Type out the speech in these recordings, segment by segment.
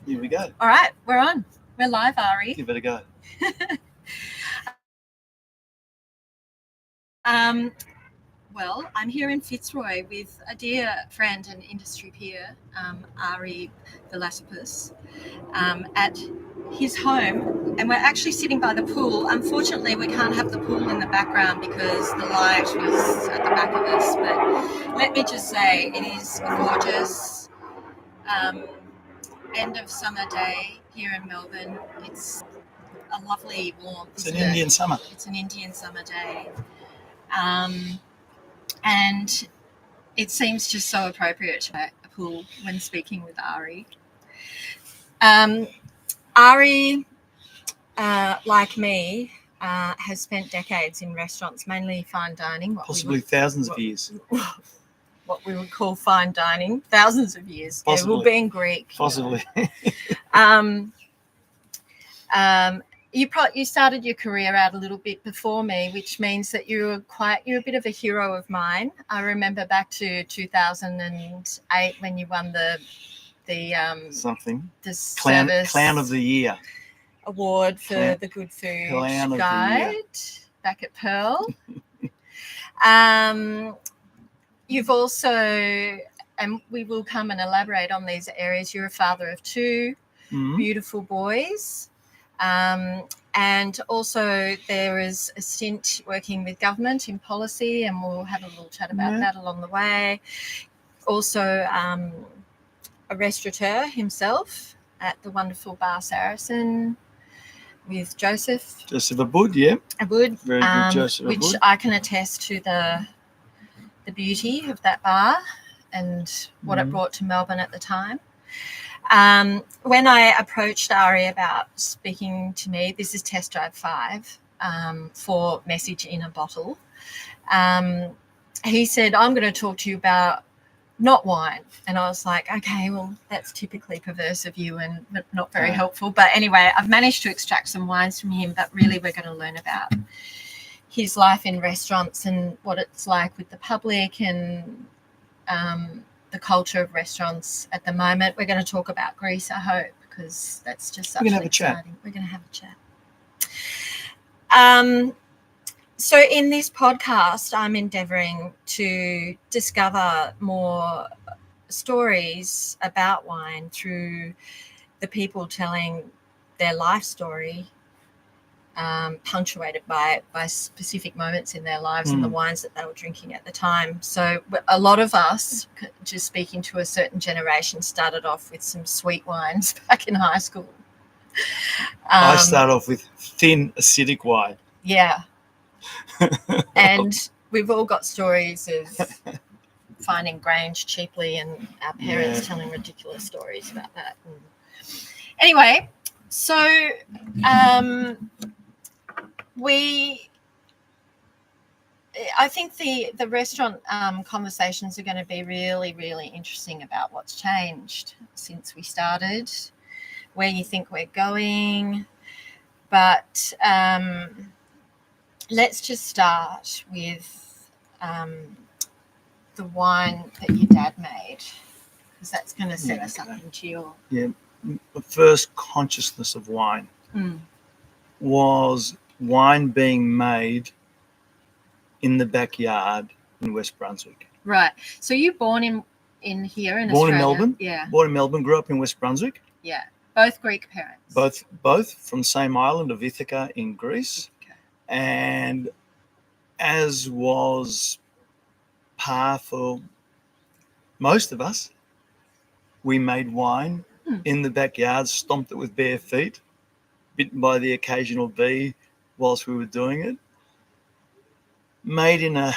Here we go. All right, we're on. We're live, Ari. Give it a go. Well, I'm here in Fitzroy with a dear friend and industry peer, Ari Vlassopoulos, at his home, and we're actually sitting by the pool. Unfortunately, we can't have the pool in the background because the light was at the back of us, but let me just say it is a gorgeous end of summer day here in Melbourne. It's a lovely warmth. It's an Indian summer. It's an Indian summer day. And it seems just so appropriate to a pool when speaking with Ari. Ari, like me, has spent decades in restaurants, mainly fine dining. Possibly thousands of years. What we would call fine dining, thousands of years. Possibly. Yeah, well, being Greek. Possibly. You started your career out a little bit before me, which means that you're a bit of a hero of mine. I remember back to 2008 when you won the Clown of the Year award for the Good Food Guide back at Pearl. You've also, and we will come and elaborate on these areas, you're a father of two beautiful boys. And also there is a stint working with government in policy, and we'll have a little chat about that along the way. Also a restaurateur himself at the wonderful Bar Saracen with Joseph Aboud, yeah. Aboud, very good Joseph which Aboud. I can attest to the beauty of that bar and what it brought to Melbourne at the time. When I approached Ari about speaking to me, this is Test Drive 5 for Message in a Bottle, he said, I'm going to talk to you about not wine. And I was like, okay, well, that's typically perverse of you and not very helpful. But anyway, I've managed to extract some wines from him, but really we're going to learn about his life in restaurants and what it's like with the public and the culture of restaurants at the moment. We're going to talk about Greece, I hope, because that's just such exciting. We're going to have a chat. So in this podcast, I'm endeavouring to discover more stories about wine through the people telling their life story, punctuated by specific moments in their lives and the wines that they were drinking at the time. So a lot of us, just speaking to a certain generation, started off with some sweet wines back in high school. I started off with thin acidic wine. Yeah. And we've all got stories of finding Grange cheaply and our parents telling ridiculous stories about that. And anyway, so I think the restaurant conversations are going to be really, really interesting about what's changed since we started, where you think we're going. But let's just start with the wine that your dad made, because that's going to set us up into your... Yeah, the first consciousness of wine was wine being made in the backyard in West Brunswick. Right. So you born in here in Australia? Born in Melbourne. Yeah. Born in Melbourne, grew up in West Brunswick. Yeah. Both Greek parents. Both from the same island of Ithaca in Greece. Okay. And as was par for most of us, we made wine in the backyard, stomped it with bare feet, bitten by the occasional bee whilst we were doing it. Made in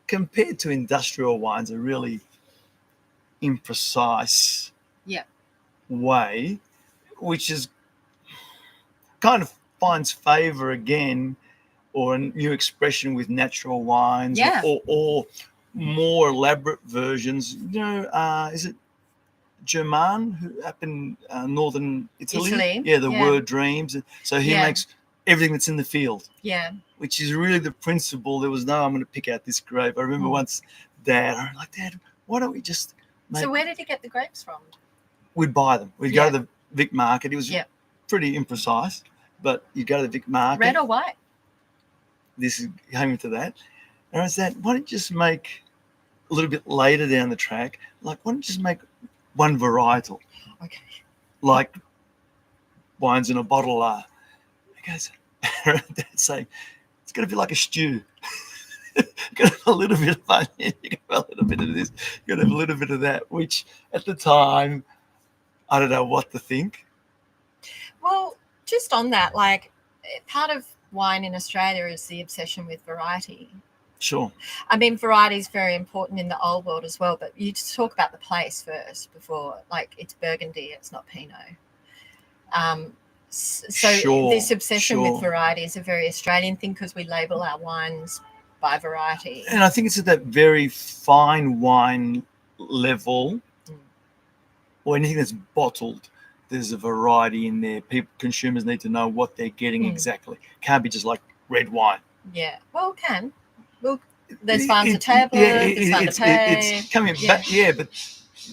compared to industrial wines, a really imprecise way, which is kind of finds favour again, or a new expression with natural wines, or more elaborate versions. You know, is it German who up in northern Italy? Yeah, the word dreams. So he makes everything that's in the field. Yeah. Which is really the principle. There was no, I'm going to pick out this grape. I remember once I'm like, Dad, why don't we just make... So where did he get the grapes from? we'd buy them. We'd go to the Vic Market. It was pretty imprecise, but you'd go to the Vic Market. Red or white? This is coming to that. And I said, why don't you just make a little bit later down the track, like, why don't you just make one varietal? Okay. Like wines in a bottle are. He goes, Dad's saying, it's going to be like a stew. Got to have a little bit of onion, you got to have a little bit of this, you got to have a little bit of that, which at the time, I don't know what to think. Well, just on that, like, part of wine in Australia is the obsession with variety. Sure. I mean, variety is very important in the old world as well, but you just talk about the place first before, like, it's Burgundy, it's not Pinot. So this obsession with variety is a very Australian thing because we label our wines by variety. And I think it's at that very fine wine level, or anything that's bottled, there's a variety in there. Consumers need to know what they're getting exactly. Can't be just like red wine. Yeah. Well, it can. Well, there's farms to table, there's farm to pay. It's coming back, but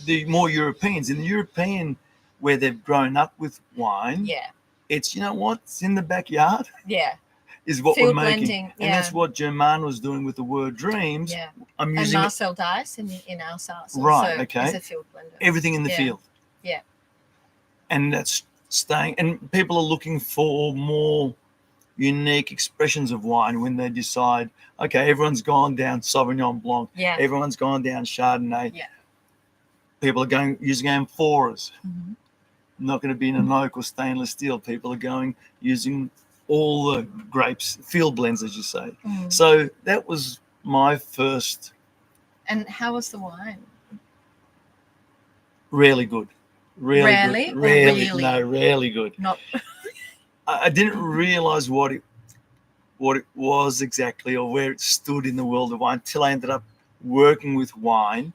the more Europeans, in the European where they've grown up with wine, it's, you know what, it's in the backyard. Yeah. Is what Field we're making. blending, and that's what Germain was doing with the word dreams. Yeah. I'm and using Marcel Dice in Alsace right, also is a field blender. Everything in the field. Yeah. And that's staying, and people are looking for more unique expressions of wine when they decide, okay, everyone's gone down Sauvignon Blanc. Yeah. Everyone's gone down Chardonnay. Yeah. People are using amphoras. Mm-hmm. Not going to be in an oak or stainless steel. People are using all the grapes, field blends, as you say. Mm. So that was my first. And how was the wine? Really good. Really good. Or really? No, really good. Not. I didn't realize what it was exactly or where it stood in the world of wine until I ended up working with wine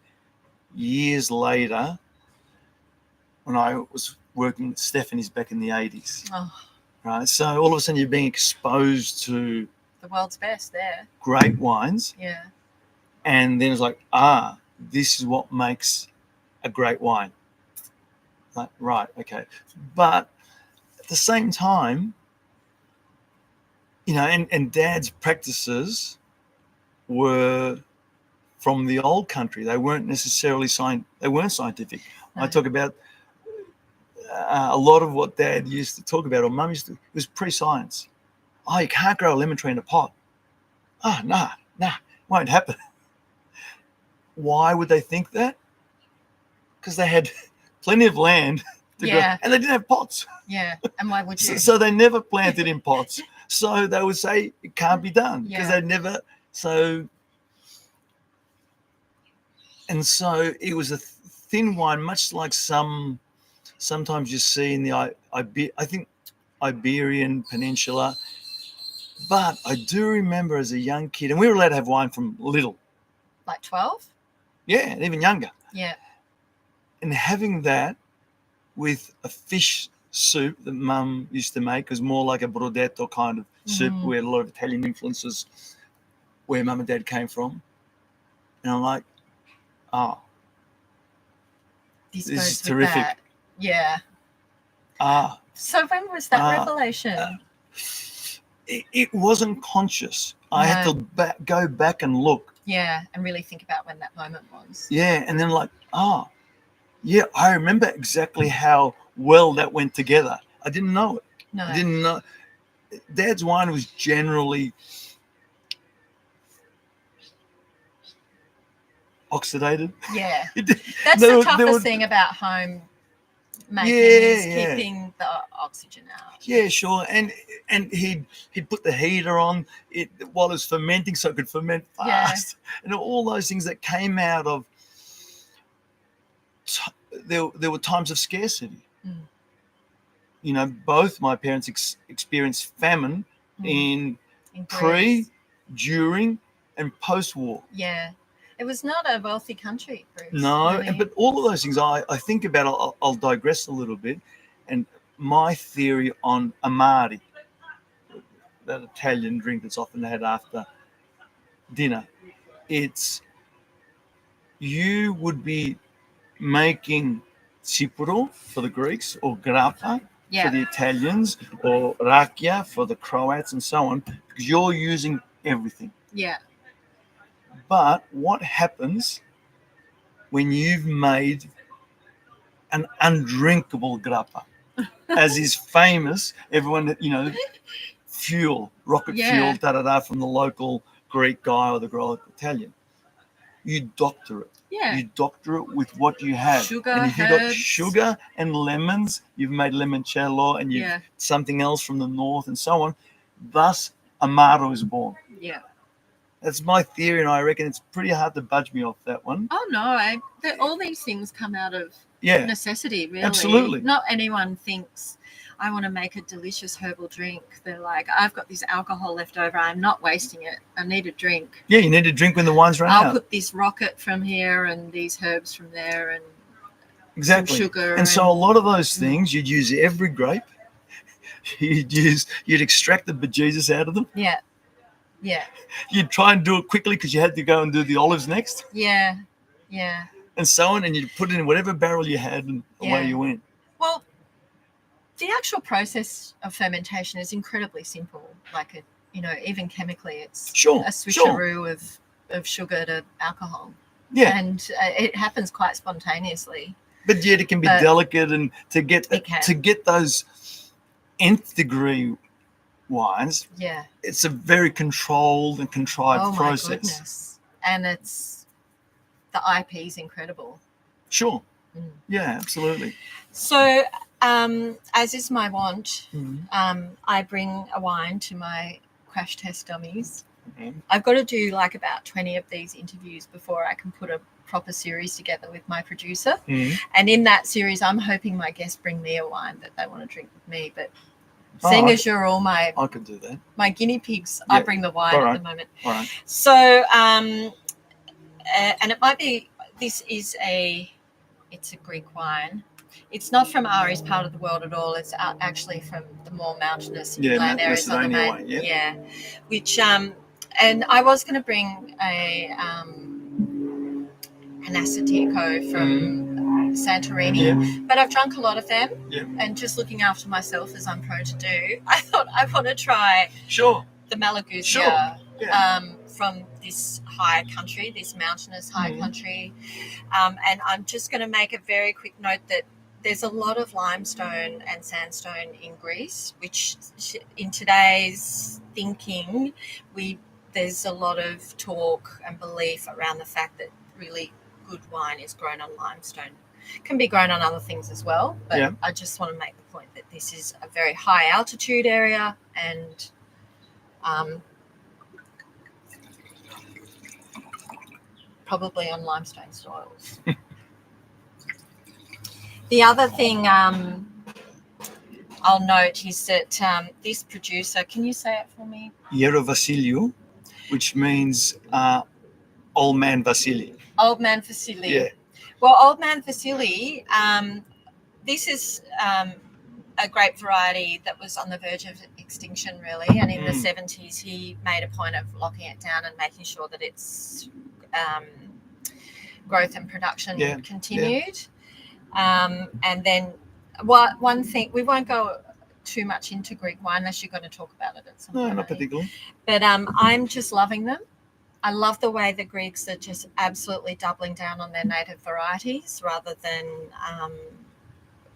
years later when I was working with Stephanie's back in the 80s. Oh. Right. So all of a sudden you're being exposed to the world's best there. Great wines. Yeah. And then it's like, this is what makes a great wine. Like, right, okay. But at the same time, and Dad's practices were from the old country. They weren't necessarily scientific. No. I talk about a lot of what Dad used to talk about, or Mum used to, it was pre-science. Oh, you can't grow a lemon tree in a pot. Oh, nah, won't happen. Why would they think that? Because they had plenty of land to grow, and they didn't have pots. Yeah, and why would you? So they never planted in pots. So they would say it can't be done because they never. So it was a thin wine, much like sometimes you see in the I think Iberian Peninsula. But I do remember as a young kid, and we were allowed to have wine from little. Like 12? Yeah, and even younger. Yeah. And having that with a fish soup that Mum used to make was more like a brodetto kind of soup. We had a lot of Italian influences where Mum and Dad came from. And I'm like, this is terrific. That. Yeah. So when was that revelation? It wasn't conscious. No. I had to go back and look. Yeah, and really think about when that moment was. Yeah, and then I remember exactly how well that went together. I didn't know it. No. I didn't know. Dad's wine was generally oxidated. Yeah. That's the toughest thing about home making is keeping the oxygen out. Yeah, sure. And he'd put the heater on it while it was fermenting so it could ferment fast. Yeah. And all those things that came out of there were times of scarcity. Both my parents experienced famine in pre, during, and post-war. Yeah. It was not a wealthy country, Bruce. No, really. But all of those things I think about, I'll digress a little bit, and my theory on Amari, that Italian drink that's often had after dinner, it's you would be making Sipuro for the Greeks, or grappa Yeah. for the Italians, or rakia for the Croats, and so on, because you're using everything. Yeah. But what happens when you've made an undrinkable grappa, as is famous, everyone, fuel, rocket fuel, da-da-da, from the local Greek guy or the local Italian. You doctor it. Yeah. You doctor it with what you have. Sugar, and if you've got sugar and lemons, you've made limoncello, and you've something else from the north and so on. Thus, Amaro is born. Yeah. That's my theory, and I reckon it's pretty hard to budge me off that one. Oh, no. All these things come out of necessity, really. Absolutely. Not anyone thinks, I want to make a delicious herbal drink. They're like, I've got this alcohol left over. I'm not wasting it. I need a drink. Yeah, you need a drink when the wine's run out. I'll put this rocket from here and these herbs from there and exactly. some sugar. And so a lot of those things, you'd use every grape. You'd extract the bejesus out of them. Yeah. Yeah. You'd try and do it quickly because you had to go and do the olives next. Yeah. Yeah. And so on, and you'd put it in whatever barrel you had, and away you went. Well, the actual process of fermentation is incredibly simple. Like, even chemically, it's a switcheroo of sugar to alcohol. Yeah. And it happens quite spontaneously. But yet it can be delicate, and to get those nth degree wines, it's a very controlled and contrived process. My goodness. And the IP is incredible. Sure. Yeah, absolutely. So, as is my wont, I bring a wine to my crash test dummies. I've got to do like about 20 of these interviews before I can put a proper series together with my producer. And in that series, I'm hoping my guests bring me a wine that they want to drink with me. But seeing as you're all I could do that. My guinea pigs, I bring the wine at the moment. All right. So, and it might be, it's a Greek wine. It's not from Ari's part of the world at all. It's actually from the more mountainous inland areas on the main. Yeah. Which, and I was going to bring an Assatico from Santorini, but I've drunk a lot of them, and just looking after myself as I'm prone to do, I thought I want to try the Malagousia from this high country, this mountainous high country, and I'm just going to make a very quick note that there's a lot of limestone and sandstone in Greece, which in today's thinking, there's a lot of talk and belief around the fact that really good wine is grown on limestone. It can be grown on other things as well, but I just want to make the point that this is a very high altitude area and probably on limestone soils. The other thing I'll note is that this producer, can you say it for me? Vasiliou, which means old man Vasily. Old man Vasily. Yeah. Well, old man Vasily, this is a grape variety that was on the verge of extinction, really. And in the 70s, he made a point of locking it down and making sure that its growth and production continued. And then one thing, we won't go too much into Greek wine unless you're going to talk about it at some point. No, not particularly. But I'm just loving them. I love the way the Greeks are just absolutely doubling down on their native varieties rather than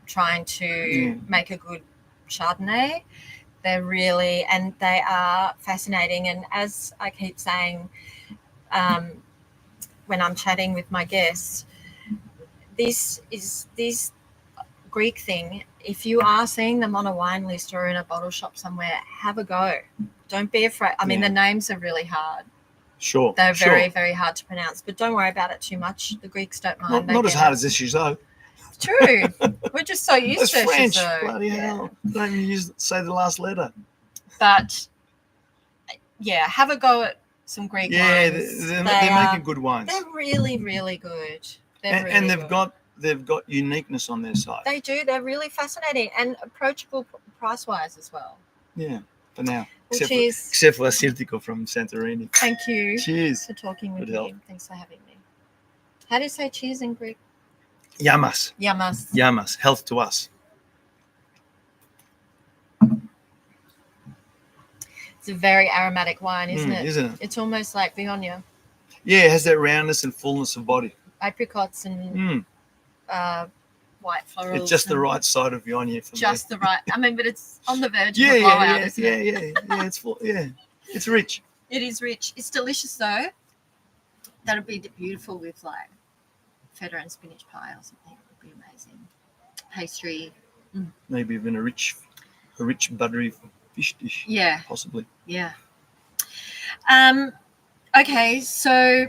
trying to make a good Chardonnay. They're really, and they are fascinating. And as I keep saying, when I'm chatting with my guests, this Greek thing, if you are seeing them on a wine list or in a bottle shop somewhere, have a go. Don't be afraid. I mean, the names are really hard. Sure. They're very, very hard to pronounce, but don't worry about it too much. The Greeks don't mind. Not as hard as issues, though. It's true. We're just so used to French. Shizo. Bloody hell. Don't even say the last letter. But, have a go at some Greek wines. They're making good wines. They're really, really good. And they've got uniqueness on their side. They do. They're really fascinating and approachable price-wise as well. Yeah, for now. Well, except for Assyrtiko from Santorini. Thank you. Cheers. For talking with Good me. help. Thanks for having me. How do you say cheers in Greek? Yamas. Yamas. Yamas. Health to us. It's a very aromatic wine, isn't it? Isn't it? It's almost like Viognier. Yeah, it has that roundness and fullness of body. Apricots and white florals. It's just the right side of Viognier for me. Just the right. I mean, but it's on the verge of Yeah, a blowout, isn't it? Yeah. It's full. Yeah, it's rich. It is rich. It's delicious though. That'd be beautiful with like feta and spinach pie or something. It would be amazing. Pastry. Maybe even a rich buttery fish dish. Yeah. Possibly. Yeah. Okay, so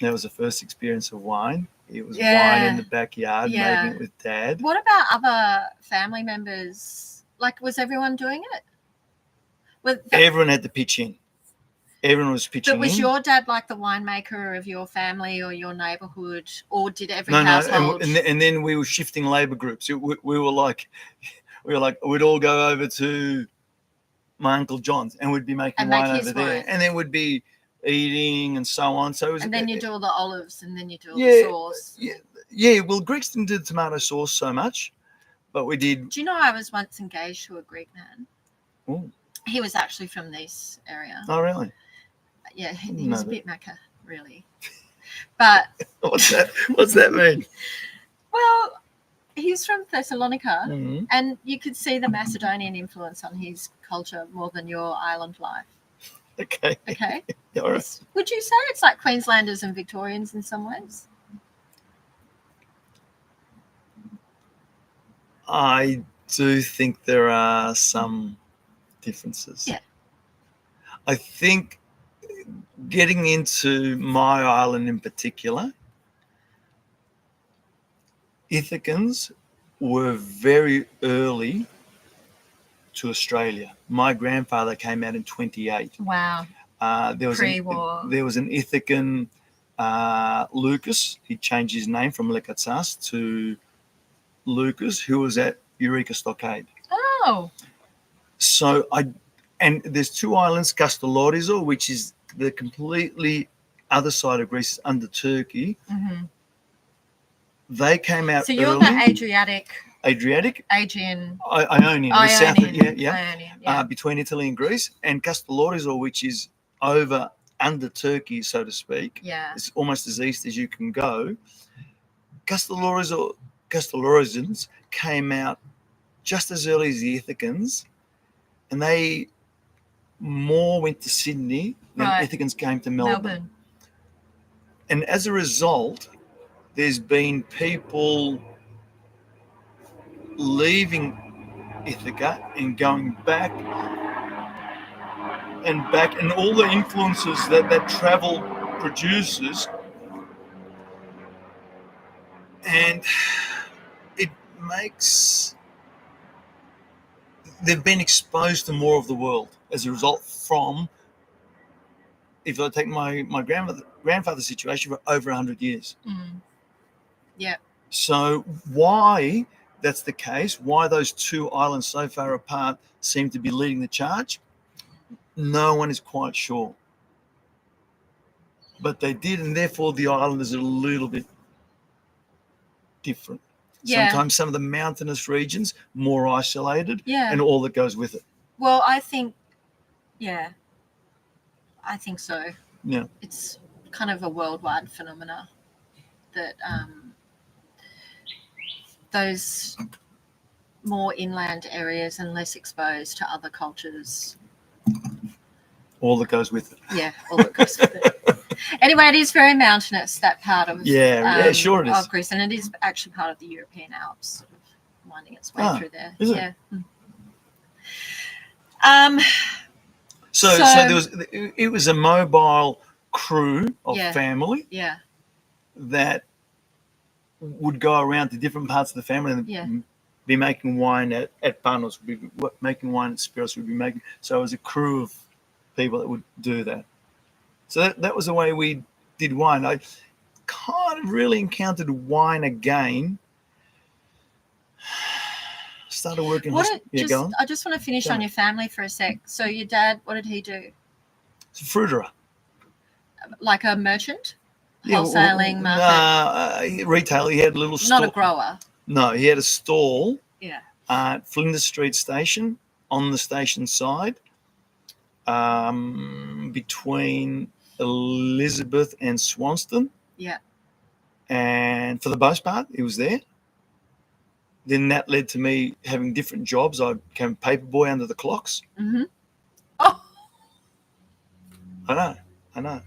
that was the first experience of wine. It was wine in the backyard, making it with Dad. What about other family members? Like, was everyone doing it? Everyone had to pitch in. Everyone was pitching in. But was your dad like the winemaker of your family or your neighbourhood, or did every household? No, and then we were shifting labour groups. We were like, we'd all go over to my Uncle John's and we'd be making wine over there, and then we'd be eating and so on. So it was, and then you do all the olives, and then you do all the sauce. Yeah. Well, Greeks didn't do the tomato sauce so much, but we did. Do you know I was once engaged to a Greek man? Oh. He was actually from this area. Oh, really? Yeah, he was a bit macca, really. But what's that mean? Well, he's from Thessalonica, and you could see the Macedonian influence on his culture more than your island life. Okay. All right. Would you say it's like Queenslanders and Victorians in some ways? I do think there are some differences. Yeah. I think getting into my island in particular, Ithacans were very early to Australia. My grandfather came out in 28. Wow. Pre-war. There was an Ithacan, Lucas. He changed his name from Lekatsas to Lucas, who was at Eureka Stockade. Oh. So and there's two islands, Kastalorizo, which is the completely other side of Greece, under Turkey. Mm-hmm. They came out. So you're early. the Adriatic. Ionian, south of, Ionian, between Italy and Greece, and Kastalorizo, which is over under Turkey, so to speak. Yeah, it's almost as east as you can go. Castellorizans came out just as early as the Ithacans, and they more went to Sydney than Ithacans came to Melbourne. And as a result, there's been people leaving Ithaca and going back, and all the influences that travel produces, and it makes they've been exposed to more of the world as a result from, if I take my grandfather's situation, for over 100 years. Yeah. So why that's the case, why those two islands so far apart seem to be leading the charge, no one is quite sure. But they did, and therefore the island is a little bit different. Yeah. Sometimes some of the mountainous regions more isolated, and all that goes with it. Well, I think so. Yeah. It's kind of a worldwide phenomena that those more inland areas and less exposed to other cultures. All that goes with it. Yeah, all that goes with it. Anyway, it is very mountainous, that part of sure it is. Of Greece, and it is actually part of the European Alps, sort of winding its way through there. Is it? Yeah. So it was a mobile crew of family that would go around to different parts of the family and be making wine at Panos, be making wine at Spiros, would be making. So it was a crew of people that would do that. So that was the way we did wine. I kind of really encountered wine again. Started working. I just want to finish on your family for a sec. So your dad, what did he do? He's a fruiterer. Like a merchant? Wholesaling market? Retail. He had a little store. Not a grower. No, he had a stall. Yeah. At Flinders Street Station, on the station side, between Elizabeth and Swanston. Yeah. And for the most part, he was there. Then that led to me having different jobs. I became a paper boy under the clocks. Mm-hmm. Oh. I know.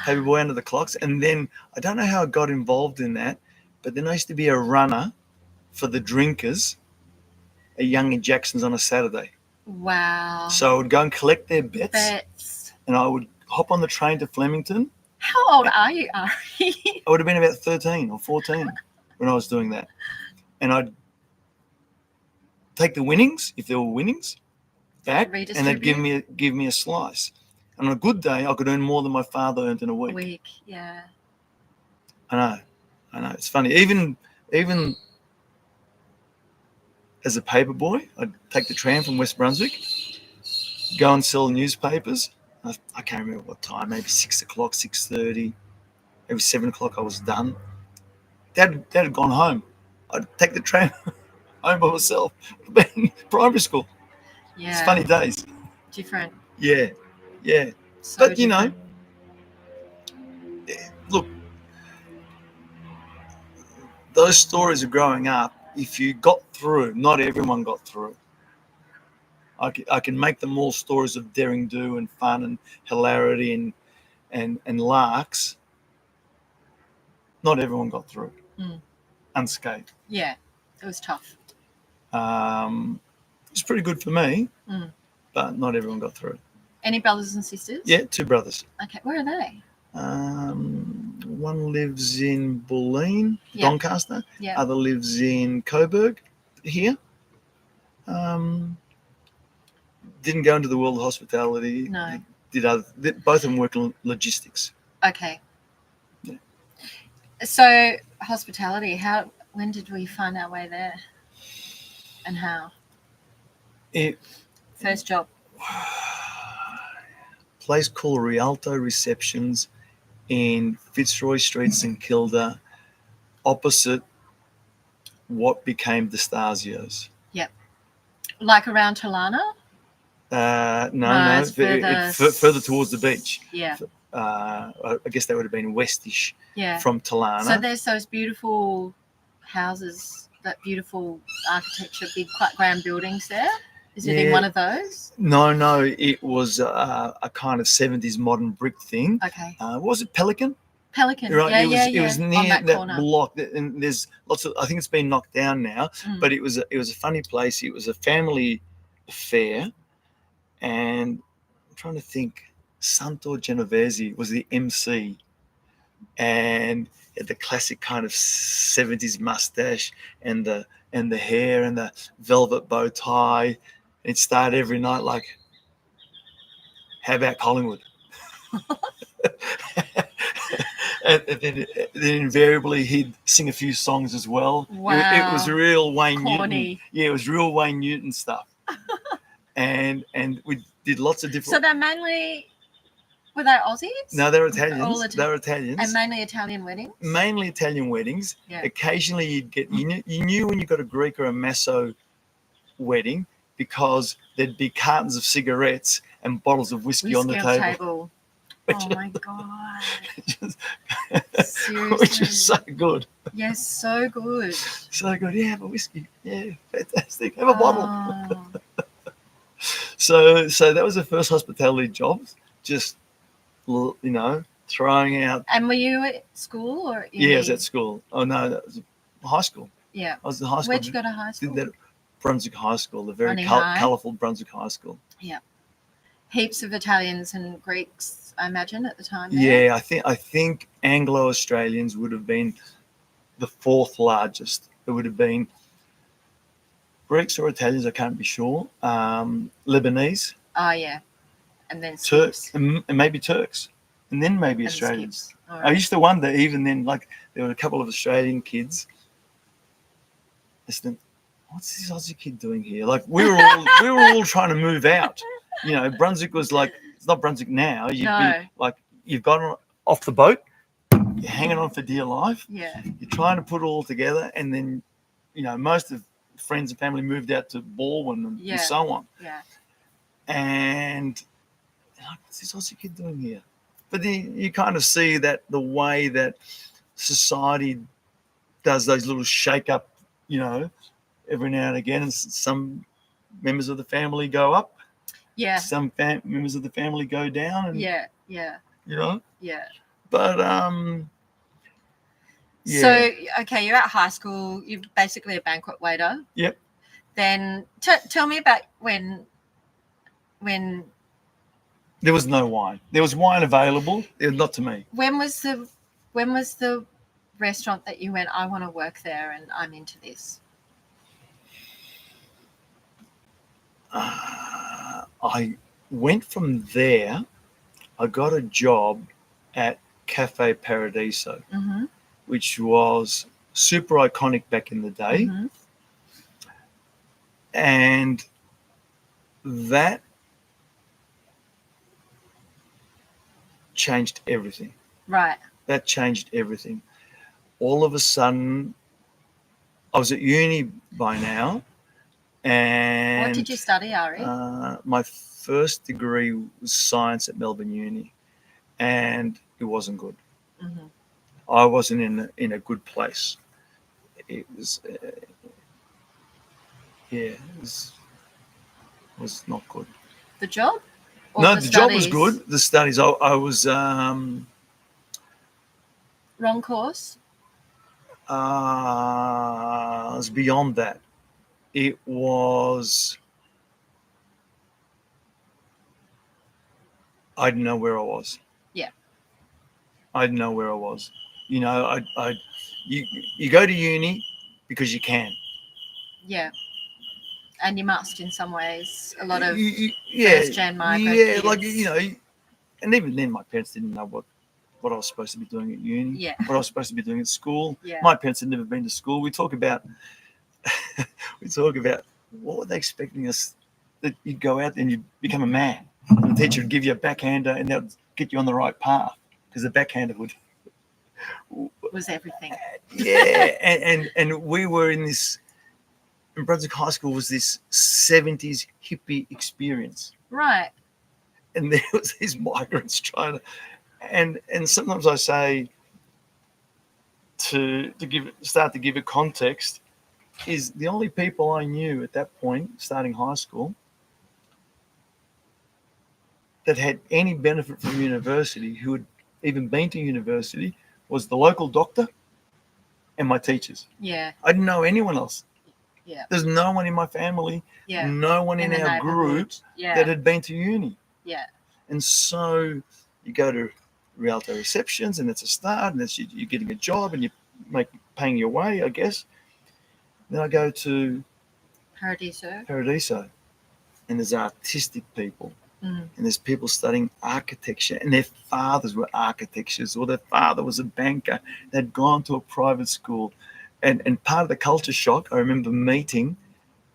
Paper boy under the clocks. And then I don't know how I got involved in that, but then I used to be a runner for the drinkers at Young and Jackson's on a Saturday. Wow. So I would go and collect their bets. And I would hop on the train to Flemington. How old are you, Ari? I would have been about 13 or 14 when I was doing that. And I'd take the winnings, if there were winnings, back, and they'd give me a slice. And on a good day, I could earn more than my father earned in a week. Yeah. I know. It's funny. Even as a paper boy, I'd take the tram from West Brunswick, go and sell newspapers. I can't remember what time, maybe 6 o'clock, 6:30, maybe 7 o'clock I was done. Dad had gone home. I'd take the tram home by myself. In primary school. Yeah. It's funny days. Different. Yeah. So but, different. Look, those stories of growing up, if you got through, not everyone got through. I can make them all stories of daring do and fun and hilarity and larks. Not everyone got through. Unscathed. Yeah, it was tough. It was pretty good for me, but not everyone got through. Any brothers and sisters? Yeah, 2 brothers. Okay, where are they? One lives in Bulleen, Doncaster. Yeah. Other lives in Coburg, here. Didn't go into the world of hospitality. No. Both of them work in logistics. Okay. Yeah. So hospitality, when did we find our way there? And how? First job. Place called Rialto Receptions in Fitzroy Street, St Kilda, opposite what became the Stasio's. Yep. Like around Talana? No. Further towards the beach. Yeah. I guess that would have been westish from Talana. So there's those beautiful houses, that beautiful architecture, big, quite grand buildings there. Is it in one of those? No. It was a kind of 70s modern brick thing. Okay. Was it Pelican? Pelican, right? Yeah. It was near on that corner. block, and there's lots of. I think it's been knocked down now, but it was a funny place. It was a family affair, and I'm trying to think. Santo Genovese was the MC, and had the classic kind of 70s mustache and the hair and the velvet bow tie. It started every night like, how about Collingwood? and then invariably he'd sing a few songs as well. Wow. It was real Wayne Corny. Newton. Yeah, it was real Wayne Newton stuff. and we did lots of different. So they're mainly, were they Aussies? No, they're Italians. They're Italians. And mainly Italian weddings? Mainly Italian weddings. Yeah. Occasionally you'd get, you knew when you got a Greek or a Masso wedding because there'd be cartons of cigarettes and bottles of whiskey on the table. Oh my God. Seriously. Which is so good. Yes, so good. So good. Yeah, have a whiskey. Yeah, fantastic. Have a bottle. So that was the first hospitality job. Just, throwing out. And were you at school or? Yeah, I was at school. Oh no, that was high school. Yeah. I was in high school. Where'd you go to high school? Did that at Brunswick High School, the very colourful Brunswick High School. Yeah. Heaps of Italians and Greeks, I imagine, at the time. There. Yeah, I think Anglo-Australians would have been the 4th largest. It would have been Greeks or Italians, I can't be sure. Lebanese. Oh, yeah. And then Turks. And maybe Turks. And then maybe Australians. Right. I used to wonder, even then, like, there were a couple of Australian kids. I just think, what's this Aussie kid doing here? Like, we were all trying to move out. Brunswick was like, it's not Brunswick now. You'd be like, you've gotten off the boat, you're hanging on for dear life. Yeah. You're trying to put it all together, and then, most of friends and family moved out to Baldwin and so on. Yeah. And what's this Aussie kid doing here? But then you kind of see that the way that society does those little shake-up, every now and again, and some members of the family go up. Yeah. Some members of the family go down. And, Yeah. Yeah. But yeah. So, okay, you're at high school. You're basically a banquet waiter. Yep. Then tell me about when there was no wine. There was wine available, not to me. When was the restaurant that you went, I want to work there and I'm into this? I went from there. I got a job at Cafe Paradiso, which was super iconic back in the day. And that changed everything. Right. That changed everything. All of a sudden, I was at uni by now. And what did you study, Ari? My first degree was science at Melbourne Uni, and it wasn't good. I wasn't in a good place. It was, it was not good. The job? No, the job was good. The studies, I was wrong course. It was beyond that. It was. I didn't know where I was. Yeah. I didn't know where I was. You go to uni because you can. Yeah. And you must, in some ways. A lot of yeah, first-gen migrant yeah, kids. and even then, my parents didn't know what I was supposed to be doing at uni. Yeah. What I was supposed to be doing at school. Yeah. My parents had never been to school. We talk about what were they expecting us, that you'd go out and you'd become a man. And the teacher would give you a backhander and that would get you on the right path, because the backhander was everything. Yeah, and we were in Brunswick High School was this 70s hippie experience. Right. And there was these migrants trying to, and sometimes I say to start to give it context, is the only people I knew at that point, starting high school, that had any benefit from university, who had even been to university, was the local doctor and my teachers. Yeah. I didn't know anyone else. Yeah. There's no one in my family, no one in our group that had been to uni. Yeah. And so you go to Rialto receptions, and it's a start, and you're getting a job, and you're paying your way, I guess. Then I go to Paradiso, and there's artistic people, and there's people studying architecture, and their fathers were architects, or their father was a banker. They'd gone to a private school, and part of the culture shock, I remember meeting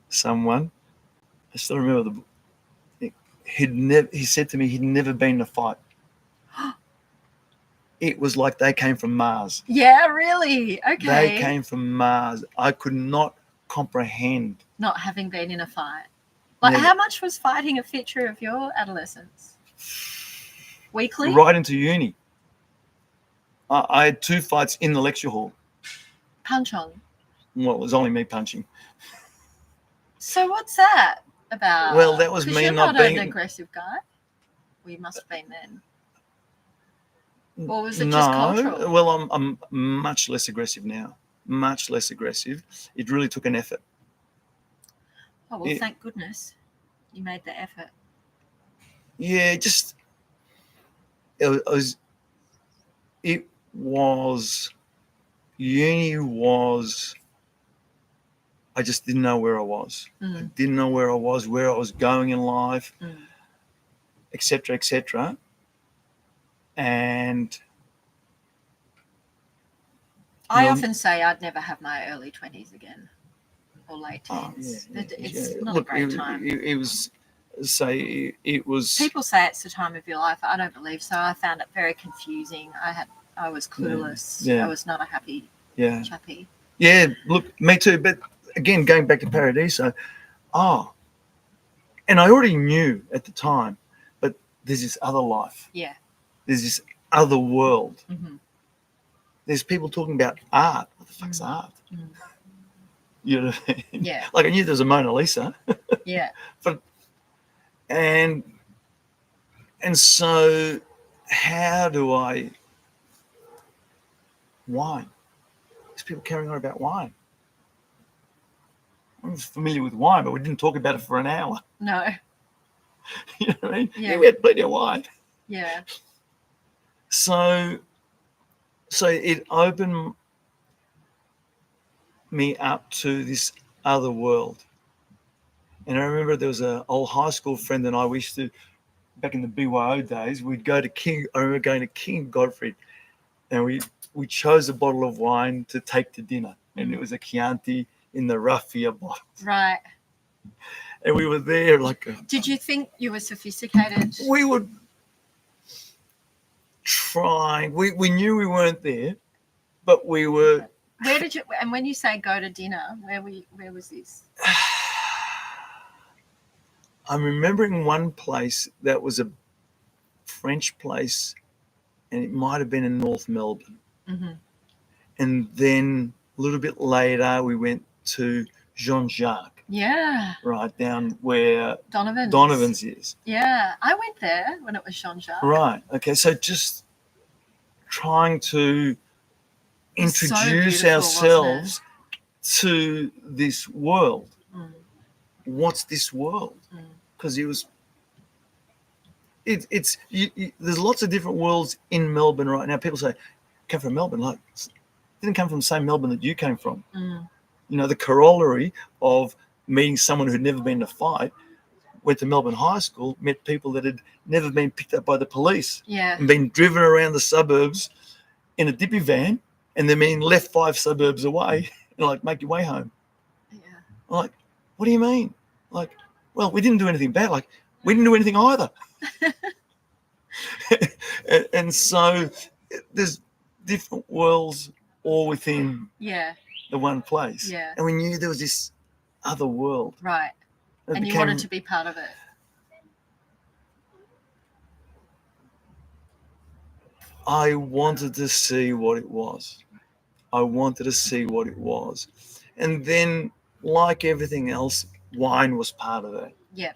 someone. I still remember he said to me he'd never been in a fight. It was like they came from Mars. Yeah, really? Okay. They came from Mars. I could not comprehend. Not having been in a fight. Like, how much was fighting a feature of your adolescence? Weekly? Right into uni. I had 2 fights in the lecture hall. Punch on? Well, it was only me punching. So what's that about? Well, that was me not being an aggressive guy. Well, you must have been then. Or was it just cultural? Well, I'm much less aggressive now. Much less aggressive. It really took an effort. Oh, well, thank goodness you made the effort. Yeah, uni was, I just didn't know where I was. I didn't know where I was going in life, etc., etc. And I often say I'd never have my early 20s again, or late teens. It's not a great time. It was. People say it's the time of your life. I don't believe so. I found it very confusing. I I was clueless. Yeah. I was not a happy chappy. Yeah, look, me too. But again, going back to Paradiso, and I already knew at the time, but there's this other life. Yeah. There's this other world. Mm-hmm. There's people talking about art. What the fuck's art? Mm. You know what I mean? Yeah. Like I knew there was a Mona Lisa. Yeah. And so how do I wine? There's people carrying on about wine. I'm familiar with wine, but we didn't talk about it for an hour. No. You know what I mean? Yeah. We had plenty of wine. Yeah. So it opened me up to this other world. And I remember there was an old high school friend and I, we used to, back in the BYO days, we'd go to I remember going to King Godfrey, and we chose a bottle of wine to take to dinner. And it was a Chianti in the raffia bottle. Right. And we were there like... Did you think you were sophisticated? We were trying. We knew we weren't there, but we were... Where did you... And when you say go to dinner, where was this? I'm remembering one place that was a French place, and it might have been in North Melbourne. Mm-hmm. And then a little bit later, we went to Jean-Jacques. Yeah. Right, down where Donovan's is. Yeah, I went there when it was Jean-Jacques. Right, okay, so just trying to introduce ourselves to this world. Mm. What's this world? Because there's lots of different worlds in Melbourne right now. People say, come from Melbourne. Like, didn't come from the same Melbourne that you came from. Mm. You know, the corollary of meeting someone who'd never been in a fight, went to Melbourne High School, met people that had never been picked up by the police and been driven around the suburbs in a dippy van and then being left 5 suburbs away and like, make your way home. Yeah. I'm like, what do you mean? Like, well, we didn't do anything bad. Like, we didn't do anything either. and so there's different worlds all within the one place. Yeah. And we knew there was this other world. Right. And you wanted to be part of it. I wanted to see what it was. And then, like everything else, wine was part of that. Yeah.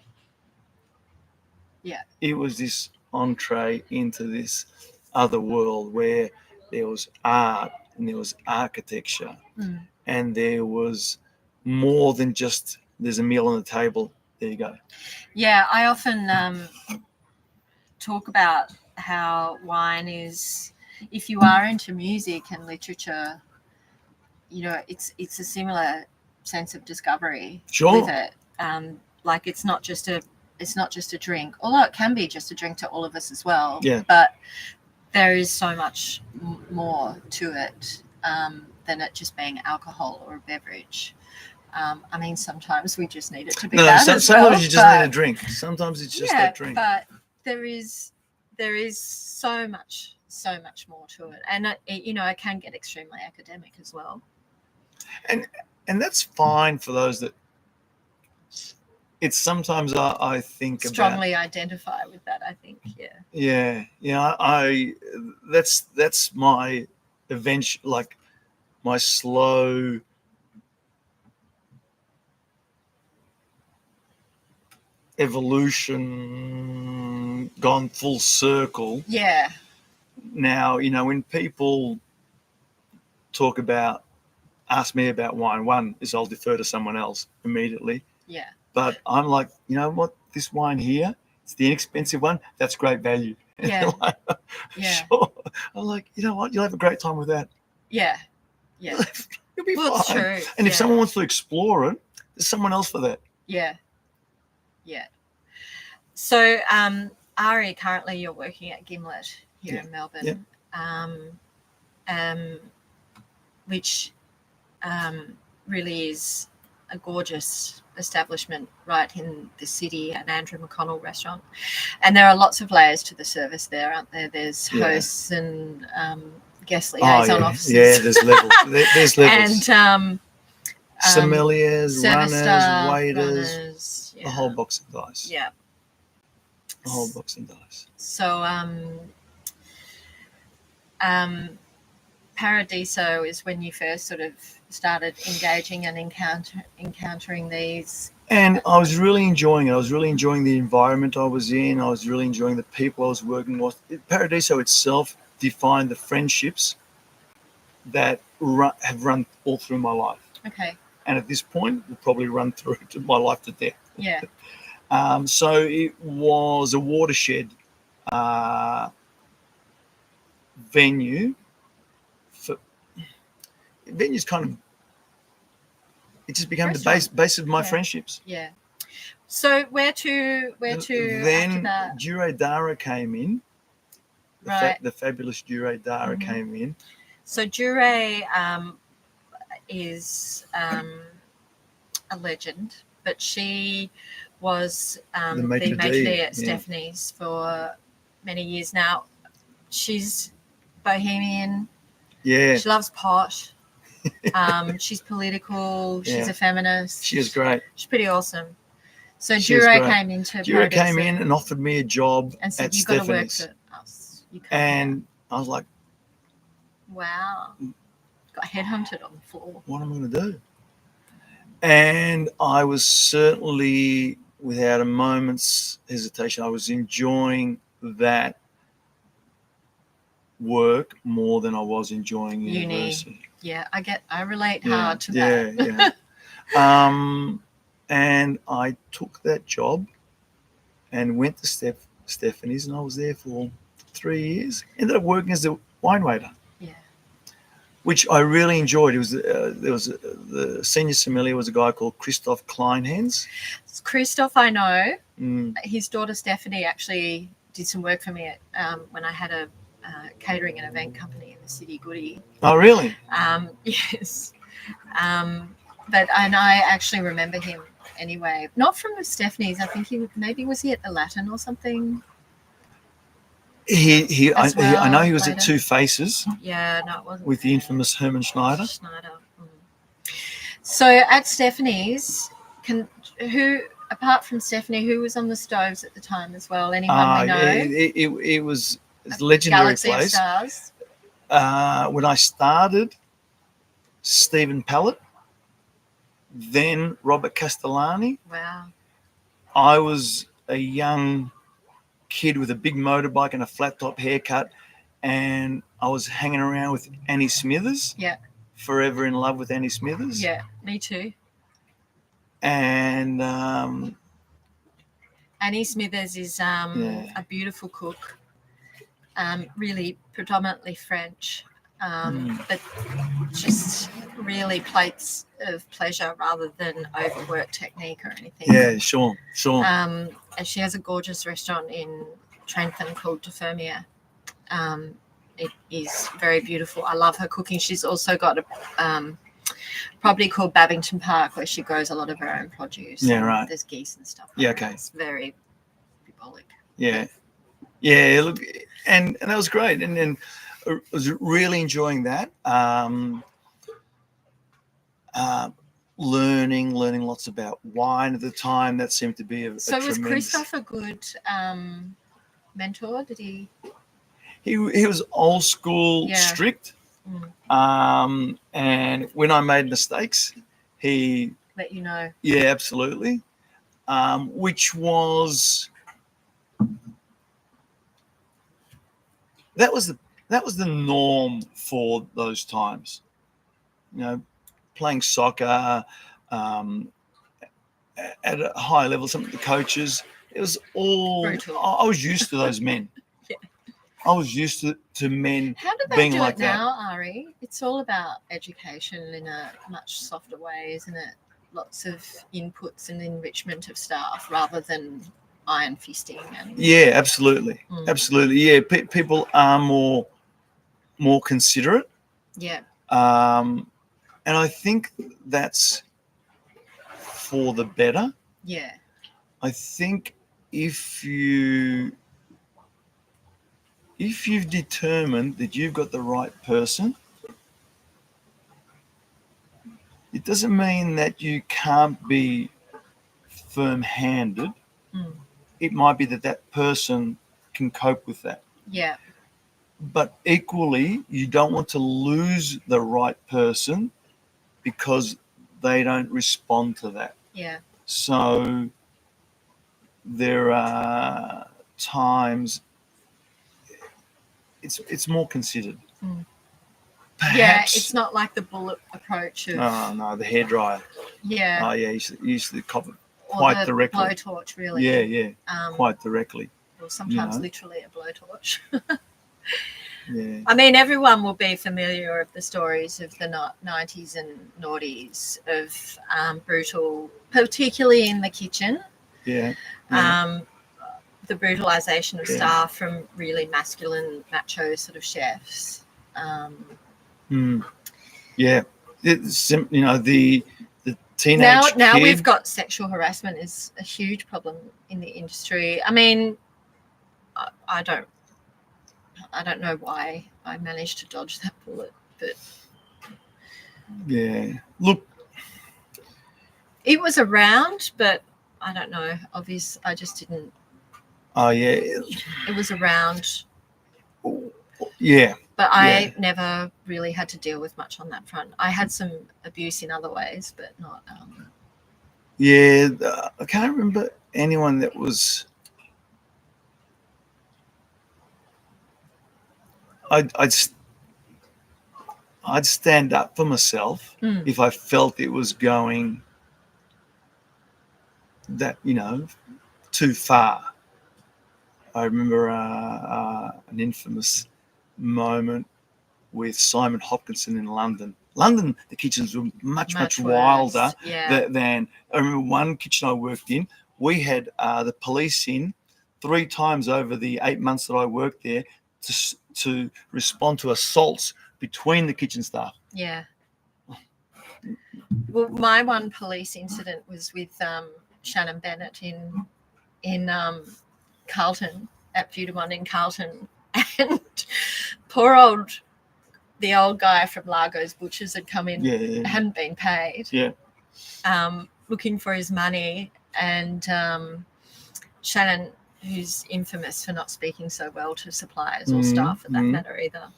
Yeah. It was this entree into this other world where there was art and there was architecture and there was more than just there's a meal on the table. There you go. Yeah, I often talk about how wine is, if you are into music and literature, you know, it's a similar sense of discovery with it. Like it's not just a drink, although it can be just a drink to all of us as well. Yeah. But there is so much more to it than it just being alcohol or a beverage. I mean, sometimes we just need it to be that. Sometimes you just need a drink. Sometimes it's just that drink. But there is so much more to it, and it can get extremely academic as well. And that's fine for those that. It's sometimes I think strongly identify with that. I think, yeah. I that's my eventual, like my slow evolution gone full circle. Yeah. Now, when people ask me about wine, one is I'll defer to someone else immediately. Yeah. But I'm like, you know what? This wine here, it's the inexpensive one. That's great value. Yeah. Like, sure. I'm like, you know what? You'll have a great time with that. Yeah. Yeah. You'll be fine. It's true. And if someone wants to explore it, there's someone else for that. Yeah. Yeah. So, Ari, currently you're working at Gimlet here in Melbourne, which really is a gorgeous establishment right in the city, an Andrew McConnell restaurant. And there are lots of layers to the service there, aren't there? There's hosts and guest liaison yeah. officers. Yeah, there's levels. There's levels. And sommeliers, service runners, staff, waiters, runners, the whole box of dice. Yeah. The whole box of dice. So Paradiso is when you first sort of started engaging and encountering these. And I was really enjoying it. I was really enjoying the environment I was in. I was really enjoying the people I was working with. Paradiso itself defined the friendships that have run all through my life. Okay. And at this point, will probably run through to my life to death. Yeah. So it was a watershed venue. Venue's kind of, it just became the base of my friendships. Yeah. So where to then after that? Dure Dara came in. The fabulous Dure Dara came in. So Dure is a legend, but she was the maitre d' at Stephanie's for many years now. She's bohemian. Yeah. She loves posh. She's political. She's a feminist. She is great. She's pretty awesome. So Dure came into Dure came in and offered me a job and said, at "You've got to work for us." And I was like, "Wow." Got headhunted on the floor. What am I going to do? And I was certainly, without a moment's hesitation, I was enjoying that work more than I was enjoying university. Yeah, I relate hard to that. Yeah. And I took that job and went to Stephanie's, and I was there for 3 years. Ended up working as a wine waiter. Yeah. Which I really enjoyed. It was the senior sommelier was a guy called Christoph Kleinhans. Christoph, I know. His daughter Stephanie actually did some work for me at, when I had a catering and event company in the city, Goody. Oh, really? Yes. But I actually remember him anyway. Not from the Stephanie's. I think was he at the Latin or something. I know he was at Two Faces. Yeah, no, it wasn't. With the infamous Herman Schneider. So at Stephanie's, who apart from Stephanie, who was on the stoves at the time as well? Anyone we know? It was a legendary Galaxy place. Of Stars. When I started, Stephen Pallett, then Robert Castellani. Wow. I was a young kid with a big motorbike and a flat top haircut, and I was hanging around with Annie Smithers. Yeah. Forever in love with Annie Smithers. Yeah, me too. And Annie Smithers is a beautiful cook, really predominantly French, but just really plates of pleasure rather than overworked technique or anything. Yeah, sure. And she has a gorgeous restaurant in Trentham called De Fermier. It is very beautiful. I love her cooking. She's also got a property called Babington Park where she grows a lot of her own produce. Yeah, right. There's geese and stuff. Yeah, okay. It's very bucolic. Yeah. Look, and that was great. And I was really enjoying that. Learning lots about wine at the time. That seemed to be So was Christoph a good mentor? Did he? He was old school, strict. And when I made mistakes, he let you know. Yeah, absolutely. Which was that was the norm for those times. You know, playing soccer at a high level, some of the coaches. It was all brutal. I was used to those men. I was used to men How do they being do like it now, that. Ari? It's all about education in a much softer way, isn't it? Lots of inputs and enrichment of staff rather than iron fisting. Yeah, absolutely. Absolutely. Yeah, people are more considerate. Yeah. And I think that's for the better. Yeah. I think if you if you've determined that you've got the right person, it doesn't mean that you can't be firm-handed. It might be that that person can cope with that. Yeah. But equally, you don't want to lose the right person because they don't respond to that. Yeah. So there are times it's more considered. Perhaps, yeah, it's not like the bullet approach of... No, the hairdryer. Yeah. Oh, yeah, you used to cover or quite the directly. blowtorch, really. Yeah, quite directly. Or sometimes literally a blowtorch. Yeah. I mean, everyone will be familiar of the stories of the 90s and noughties of brutal, particularly in the kitchen. Yeah. The brutalization of staff from really masculine, macho sort of chefs. Yeah. It's, the teenage now kid. we've got sexual harassment is a huge problem in the industry. I mean, I don't know why I managed to dodge that bullet, but yeah, look, it was around, but I don't know. Obviously, I just didn't. Oh yeah, it was around. Yeah, but I never really had to deal with much on that front. I had some abuse in other ways, but not. Yeah, I can't remember anyone that was. I'd stand up for myself if I felt it was going that too far. I remember an infamous moment with Simon Hopkinson in London. London, the kitchens were much wilder than. I remember one kitchen I worked in. We had the police in 3 times over the 8 months that I worked there to respond to assaults between the kitchen staff. Yeah. Well, my one police incident was with Shannon Bennett in Carlton, at Beauty One in Carlton, and the old guy from Largo's Butchers had come in, hadn't been paid, looking for his money, and Shannon, who's infamous for not speaking so well to suppliers or staff for that matter either,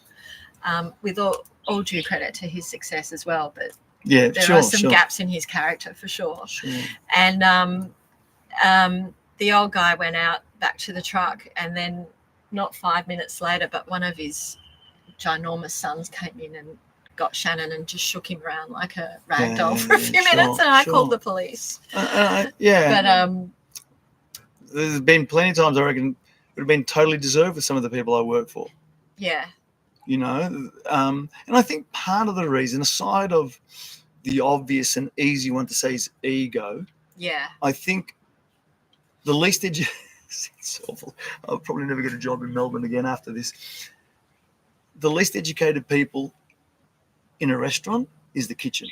with all due credit to his success as well, but there are some gaps in his character for sure. And the old guy went out back to the truck, and then not 5 minutes later, but one of his ginormous sons came in and got Shannon and just shook him around like a rag doll for a few minutes, and I called the police. But there's been plenty of times I reckon it would have been totally deserved with some of the people I work for. Yeah. And I think part of the reason, aside of the obvious and easy one to say is ego, I think the least it's awful. I'll probably never get a job in Melbourne again after this. The least educated people in a restaurant is the kitchen.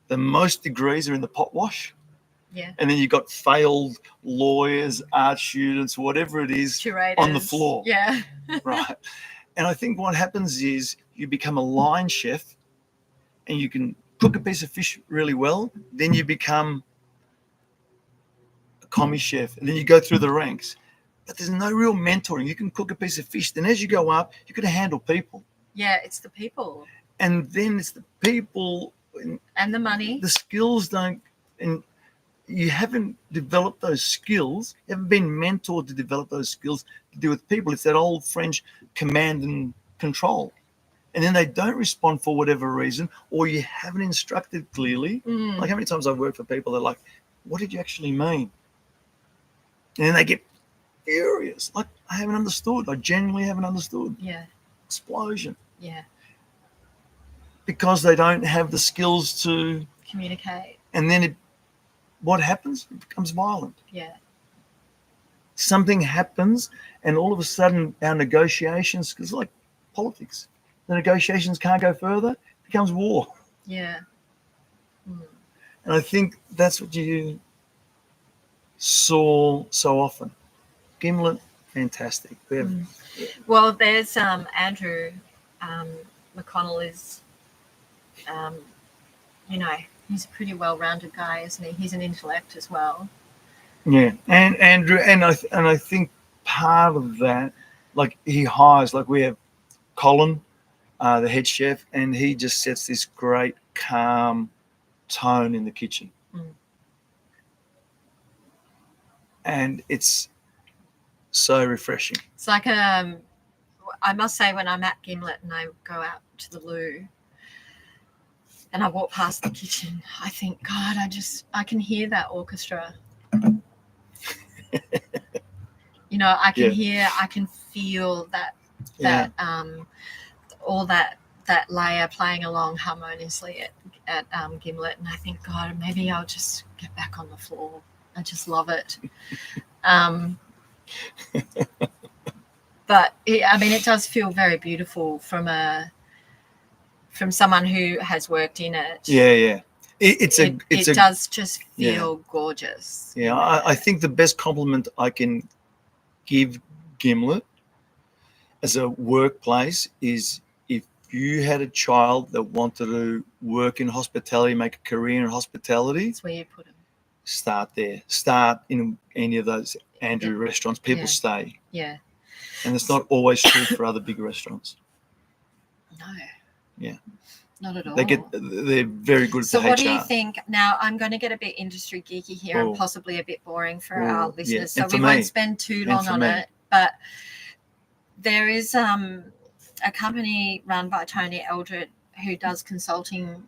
The most degrees are in the pot wash. Yeah. And then you've got failed lawyers, art students, whatever it is, curators on the floor. Yeah. Right. And I think what happens is you become a line chef and you can cook a piece of fish really well. Then you become a commie chef, and then you go through the ranks. But there's no real mentoring. You can cook a piece of fish. Then as you go up, you've got to handle people. Yeah, it's the people. And then it's the people. And the money. The skills don't... And you haven't developed those skills. You haven't been mentored to develop those skills to deal with people. It's that old French command and control. And then they don't respond for whatever reason, or you haven't instructed clearly. Like how many times I've worked for people, they're like, what did you actually mean? And then they get furious. Like, I haven't understood. I genuinely haven't understood. Yeah. Explosion. Yeah. Because they don't have the skills to communicate. And then what happens? It becomes violent. Yeah. Something happens, and all of a sudden our negotiations, because like politics, the negotiations can't go further, it becomes war. Yeah. And I think that's what you saw so often. Gimlet fantastic. We have, Well, there's Andrew McConnell is, he's a pretty well-rounded guy, isn't he? He's an intellect as well. Yeah, and Andrew, and I think part of that, like he hires, like we have Colin, the head chef, and he just sets this great calm tone in the kitchen, and it's so refreshing. It's like I must say, when I'm at Gimlet and I go out to the loo and I walk past the kitchen, I think, God, I can hear that orchestra. I can hear, I can feel that all that layer playing along harmoniously at Gimlet, and I think, God, maybe I'll just get back on the floor. I just love it. But it does feel very beautiful from someone who has worked in it. Yeah. It does just feel gorgeous. Yeah, I think the best compliment I can give Gimlet as a workplace is if you had a child that wanted to work in hospitality, make a career in hospitality. That's where you put them. Start there. Start in any of those Andrew restaurants. People stay. Yeah. And it's not always true for other big restaurants. No. Yeah. Not at all. They're very good so for HR. So what do you think? Now, I'm going to get a bit industry geeky here and possibly a bit boring for our listeners. So we won't spend too long on it. But there is a company run by Tony Eldred who does consulting,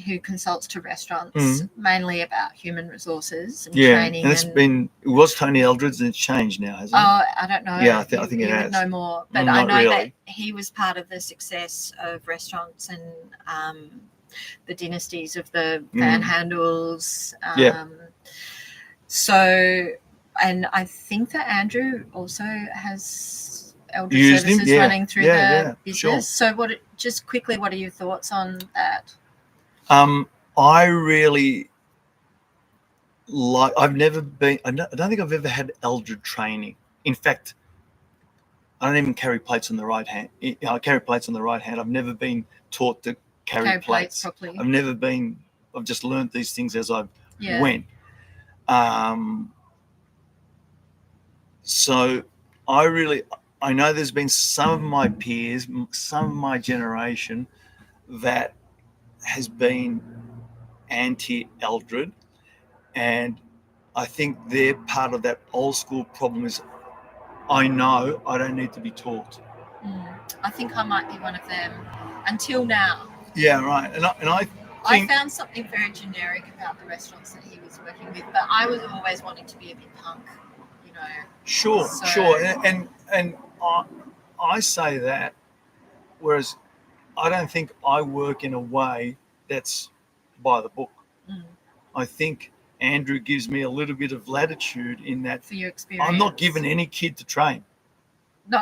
who consults to restaurants mainly about human resources and training. And it was Tony Eldred's and it's changed now, hasn't it? Oh, I don't know. Yeah, I think it has. Would know more. But I know that he was part of the success of restaurants and the dynasties of the Van Handels. So, and I think that Andrew also has Eldred Services running through the business. Sure. So just quickly, what are your thoughts on that? I really like. I don't think I've ever had Eldred training. In fact, I don't even carry plates on the right hand. I carry plates on the right hand. I've never been taught to carry plates properly. I've just learned these things as I went. So I know there's been some of my peers, some of my generation that has been anti-Eldred, and I think they're part of that old school problem is I know I don't need to be taught. I think I might be one of them until now. Yeah, right. And I found something very generic about the restaurants that he was working with, but I was always wanting to be a bit punk, Sure. And I say that, whereas I don't think I work in a way that's by the book. I think Andrew gives me a little bit of latitude in that. For your experience. I'm not giving any kid to train. No.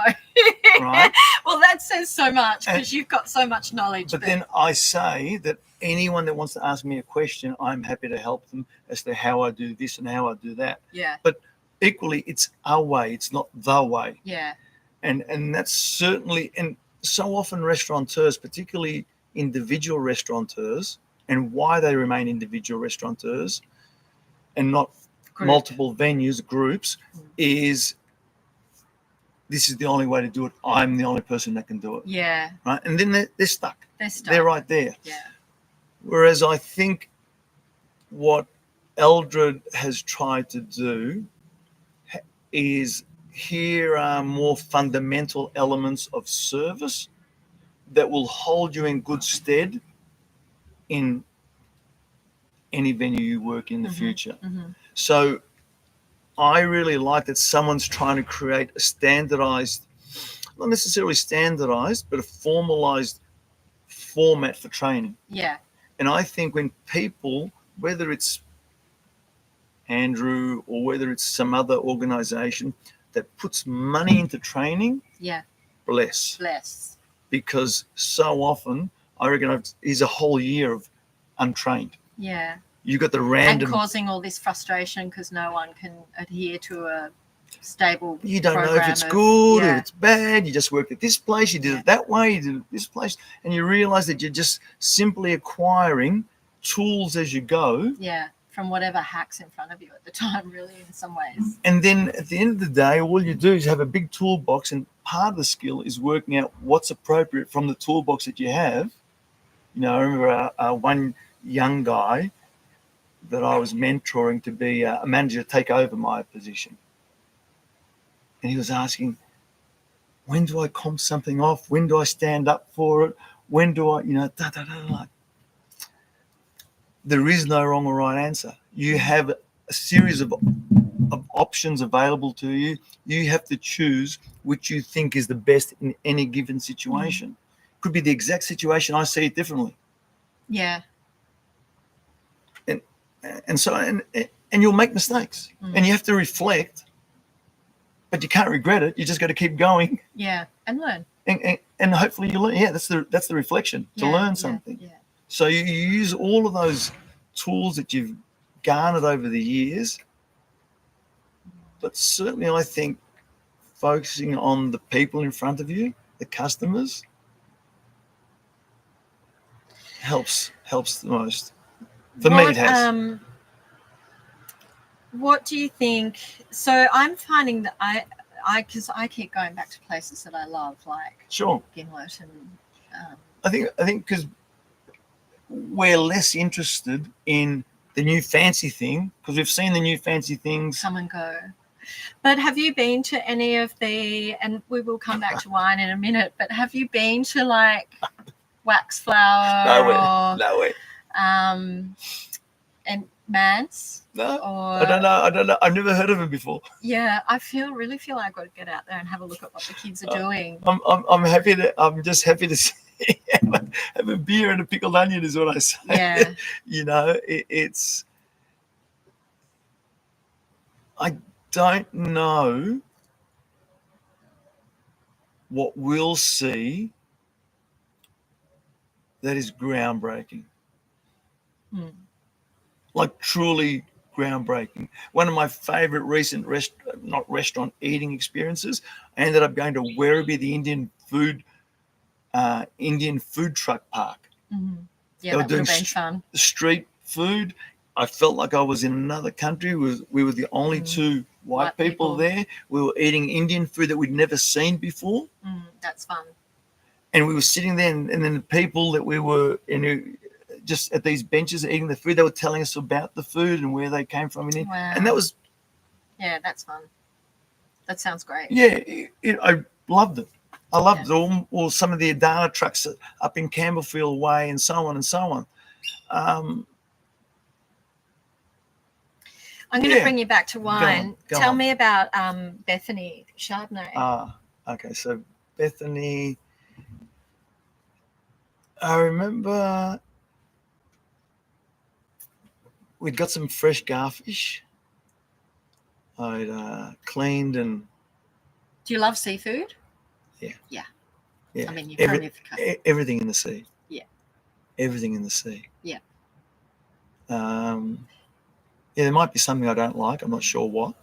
Right? Well, that says so much because you've got so much knowledge. But then I say that anyone that wants to ask me a question, I'm happy to help them as to how I do this and how I do that. Yeah. But equally, it's our way. It's not the way. Yeah. And that's certainly, and so often restaurateurs, particularly individual restaurateurs, and why they remain individual restaurateurs and not multiple venues, groups, is this is the only way to do it. I'm the only person that can do it. Yeah. Right. And then they're stuck. They're right there. Yeah. Whereas I think what Eldred has tried to do is here are more fundamental elements of service that will hold you in good stead in any venue you work in the future. So I really like that someone's trying to create a standardized, not necessarily standardized, but a formalized format for training. Yeah. And I think when people, whether it's Andrew or whether it's some other organization that puts money into training, bless. Because so often, I reckon is a whole year of untrained. Yeah. You got the random and causing all this frustration because no one can adhere to a stable. You don't know if it's good or if it's bad. You just worked at this place, you did it that way, you did it this place, and you realize that you're just simply acquiring tools as you go. Yeah, from whatever hack's in front of you at the time, really, in some ways. And then at the end of the day, all you do is have a big toolbox, and part of the skill is working out what's appropriate from the toolbox that you have. You know, I remember one young guy that I was mentoring to be a manager to take over my position. And he was asking, when do I comp something off? When do I stand up for it? When do I, There is no wrong or right answer. You have a series of options available to you. You have to choose which you think is the best in any given situation. Could be the exact situation. I see it differently. Yeah. And you'll make mistakes, and you have to reflect, but you can't regret it. You just got to keep going. Yeah, and learn. And hopefully you learn. Yeah, that's the reflection, to learn something. Yeah. So you use all of those tools that you've garnered over the years, but certainly I think focusing on the people in front of you, the customers, helps the most. For me, it has. What do you think? So I'm finding that because I keep going back to places that I love, like Gimlet and. I think because we're less interested in the new fancy thing, because we've seen the new fancy things come and go. But have you been to any of and we will come back to wine in a minute, but have you been to like Wax Flower? No way. And Mance? No, I don't know. I've never heard of it before. Yeah, I really feel like I've got to get out there and have a look at what the kids are doing. I'm just happy to see, have a beer and a pickled onion is what I say. Yeah. It's. I don't know what we'll see that is groundbreaking. Like truly groundbreaking. One of my favorite recent restaurant eating experiences, I ended up going to Werribee, the Indian food truck park. Yeah, that would have been fun. Street food. I felt like I was in another country. We were the only two white people there. We were eating Indian food that we'd never seen before. That's fun. And we were sitting there, and then the people that we were just at these benches eating the food, they were telling us about the food and where they came from. Wow. And that was... Yeah, that's fun. That sounds great. Yeah, I loved it. I loved it. Or some of the Adana trucks up in Campbellfield Way and so on and so on. I'm going to bring you back to wine. Tell me about Bethany Chardonnay. Okay. So Bethany, I remember we'd got some fresh garfish. I'd cleaned and... Do you love seafood? Yeah. Yeah. Yeah. I mean, you're everything in the sea. Yeah. Everything in the sea. Yeah. There might be something I don't like. I'm not sure what,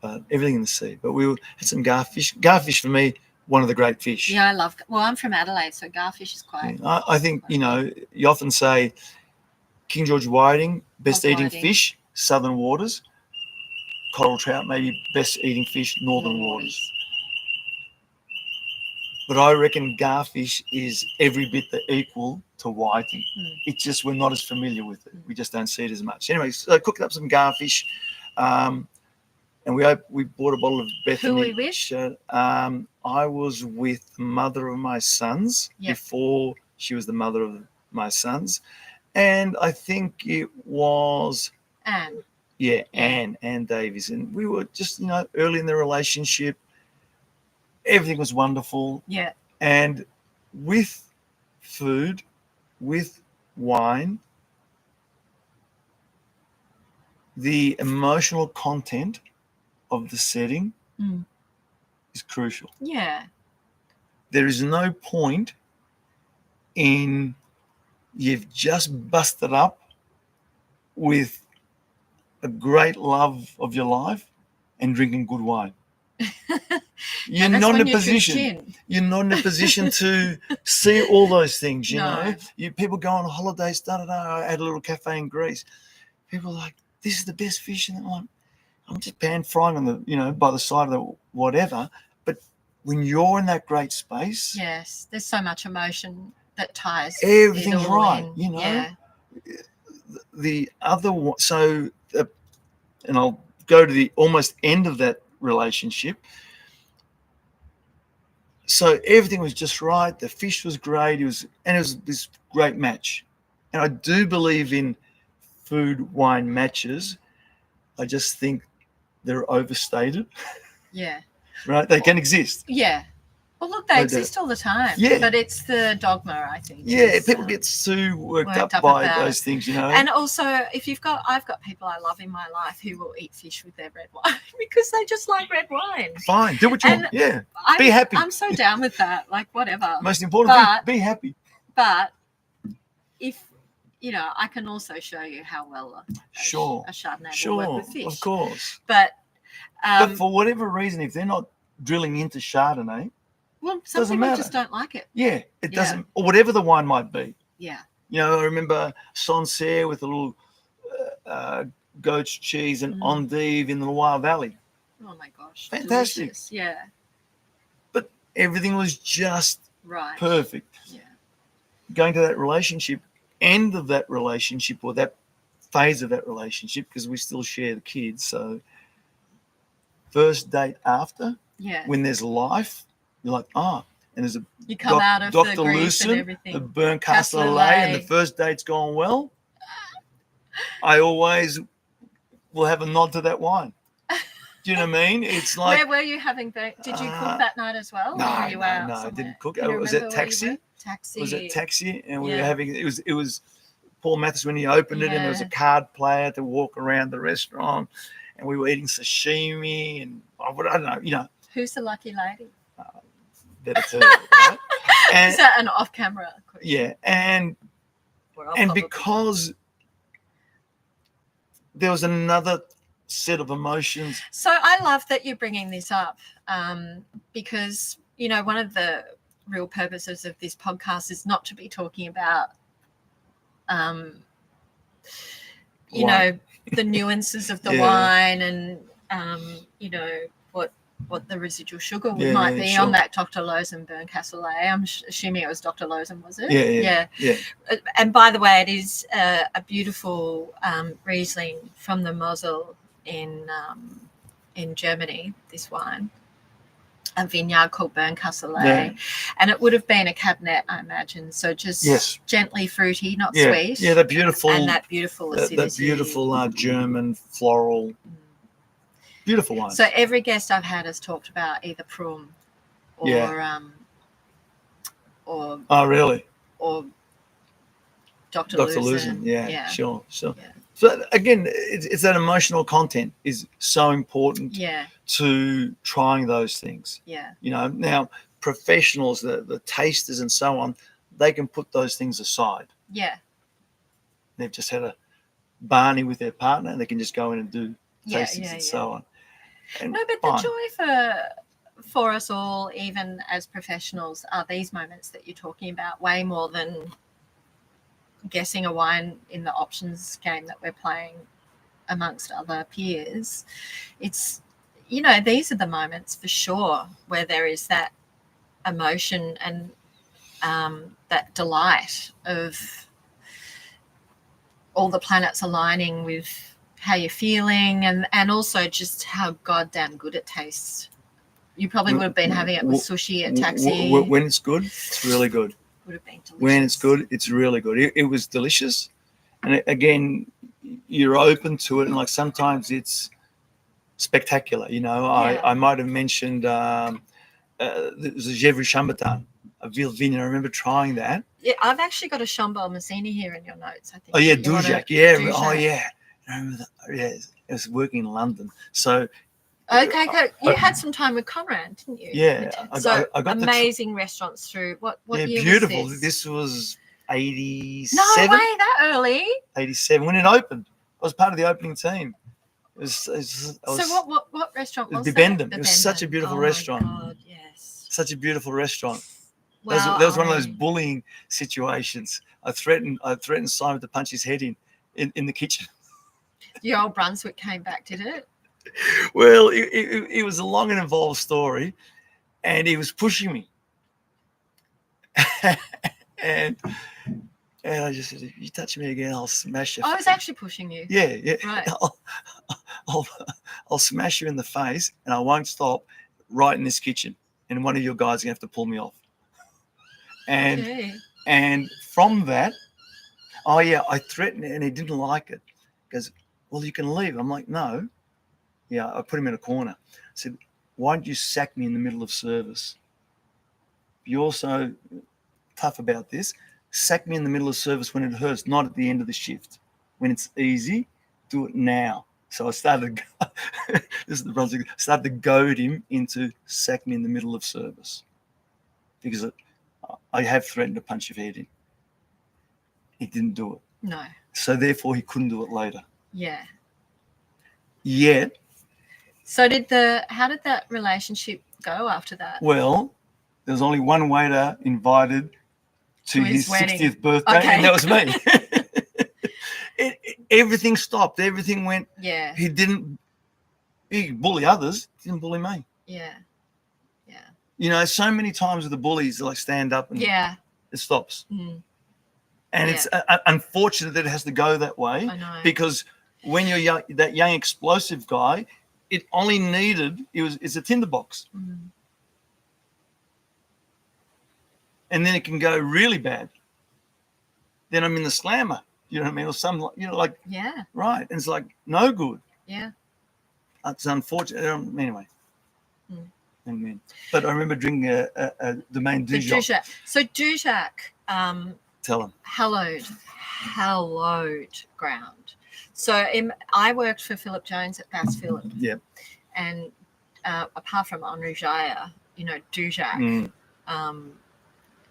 but everything in the sea. But we had some garfish. Garfish, for me, one of the great fish. Yeah, I love... Well, I'm from Adelaide, so garfish is quite... Yeah. I think, you often say King George whiting, best eating fish, southern waters. Coral trout, maybe best eating fish, northern waters. But I reckon garfish is every bit equal to whiting. It's just we're not as familiar with it. We just don't see it as much. Anyway, so I cooked up some garfish, and we bought a bottle of Bethany. Who were we with? I was with the mother of my sons before she was the mother of my sons, and I think it was Anne. Yeah, Anne Davies, and we were just early in the relationship. Everything was wonderful. Yeah. And with food, with wine, the emotional content of the setting is crucial. Yeah. There is no point in you've just busted up with a great love of your life and drinking good wine. You're And that's not when in a you choose position. gin. You're not in a position to see all those things. You No. know, people go on holidays. I had a little cafe in Greece. People are like, this is the best fish, and I'm just pan frying on the, by the side of the whatever. But when you're in that great space, yes, there's so much emotion that ties everything's it all right. in. Yeah. The other one, and I'll go to the almost end of that relationship. So everything was just right. The fish was great. It was this great match. And I do believe in food wine matches. I just think they're overstated. Yeah. Right? They can exist. Yeah. Well, look, they exist all the time. Yeah. But it's the dogma, I think. Yeah, people get so worked up by those things, And also, I've got people I love in my life who will eat fish with their red wine because they just like red wine. Fine, do what you want. Yeah, be happy. I'm so down with that. Like, whatever. Most important thing, be happy. But if, I can also show you how well a Chardonnay will work with fish. Of course. But for whatever reason, if they're not drilling into Chardonnay, well, some people just don't like it. Yeah, it doesn't, or whatever the wine might be. Yeah. I remember Sancerre with a little goat's cheese and endive in the Loire Valley. Oh my gosh. Fantastic. Delicious. Yeah. But everything was just perfect. Yeah. Going to that relationship, end of that relationship, or that phase of that relationship, because we still share the kids. So first date after, when there's life, you're like, and there's you come out of Dr. the grief Lucen, and everything. the burnt cassoulet, and the first date's gone well. I always will have a nod to that wine. Do you know what I mean? It's like, where were you having? Did you cook that night as well? No, or were you out I didn't cook. Was it Taxi? Taxi. Was it Taxi? And we were having. It was Paul Mathis when he opened it, and there was a card player to walk around the restaurant, and we were eating sashimi, and I don't know. Who's the lucky lady? Better too. Right? Is that an off-camera question? Yeah, and because there was another set of emotions. So I love that you're bringing this up because, one of the real purposes of this podcast is not to be talking about, the nuances of the wine and, what the residual sugar might be on that Dr. Lozen burnt cassoulet. I'm assuming it was Dr. Lozen, was it? Yeah. And by the way, it is a beautiful Riesling from the Mosel in Germany, this wine. A vineyard called burnt cassoulet. And it would have been a Cabernet, I imagine. So just gently fruity, not sweet. Yeah, that beautiful. And that beautiful acidity. That beautiful German floral. Beautiful wine. So every guest I've had has talked about either Prum or oh really? Or Dr. Lucen. Yeah, sure. Yeah. So again, it's that emotional content is so important to trying those things. Yeah. Now professionals, the tasters and so on, they can put those things aside. Yeah. They've just had a Barney with their partner and they can just go in and do tastings and so on. And but the joy for us all, even as professionals, are these moments that you're talking about way more than guessing a wine in the options game that we're playing amongst other peers. It's, these are the moments for sure where there is that emotion and that delight of all the planets aligning with how you're feeling and also just how goddamn good it tastes. You probably would have been having it with sushi at Taxi. When it's good, it's really good. Would have been delicious. When it's good, it's really good. It was delicious. And again, you're open to it. And like sometimes it's spectacular. I might have mentioned there was a Gevrey Chambertin, a Ville Vignes. I remember trying that. Yeah, I've actually got a Chambord Mazzini here in your notes, I think. Oh, yeah, Dujac. Yeah. Dujac. Oh, yeah. I remember that. Yeah, I was working in London. So. Okay, good. You had some time with Conrad, didn't you? Yeah. So I got amazing restaurants through. What year beautiful. was this? This was 87. No way, that early. 87 when it opened. I was part of the opening team. So what restaurant was Bibendum. that? It was such a beautiful restaurant. Oh my God, yes. Such a beautiful restaurant. Well, that was one of those bullying situations. I threatened Simon to punch his head in the kitchen. Your old Brunswick came back, did it? Well, it was a long and involved story, and he was pushing me. and I just said, if you touch me again, I'll smash you. I was actually pushing you. Yeah. Right. I'll smash you in the face, and I won't stop right in this kitchen. And one of your guys is going to have to pull me off. And from that, I threatened it, and he didn't like it. He goes, well, you can leave. I'm like, no. Yeah, I put him in a corner. I said, why don't you sack me in the middle of service? You're so tough about this. Sack me in the middle of service when it hurts, not at the end of the shift. When it's easy, do it now. So I started, this is the Brunswick, started to goad him into sack me in the middle of service. Because I have threatened to punch your head in. He didn't do it. No. So therefore he couldn't do it later. Yeah. Yet. So how did that relationship go after that? Well, there was only one waiter invited to his wedding. 60th birthday, and that was me. Everything stopped. Everything went. Yeah. He bully others, didn't bully me. Yeah. You know, so many times with the bullies, they like stand up and it stops. Mm. And it's unfortunate that it has to go that way. I know. Because when you're that young explosive guy, it only needed it's a tinderbox. Mm. And then it can go really bad. Then I'm in the slammer, you know what I mean? Or some, like, right. And it's like, no good. Yeah. It's unfortunate. Anyway. Mm. Amen. But I remember drinking a domain Dujac. So Dujac, tell him. Hallowed ground. So I worked for Philip Jones at Bass Phillip. Yeah. And apart from Henri Jair, Dujac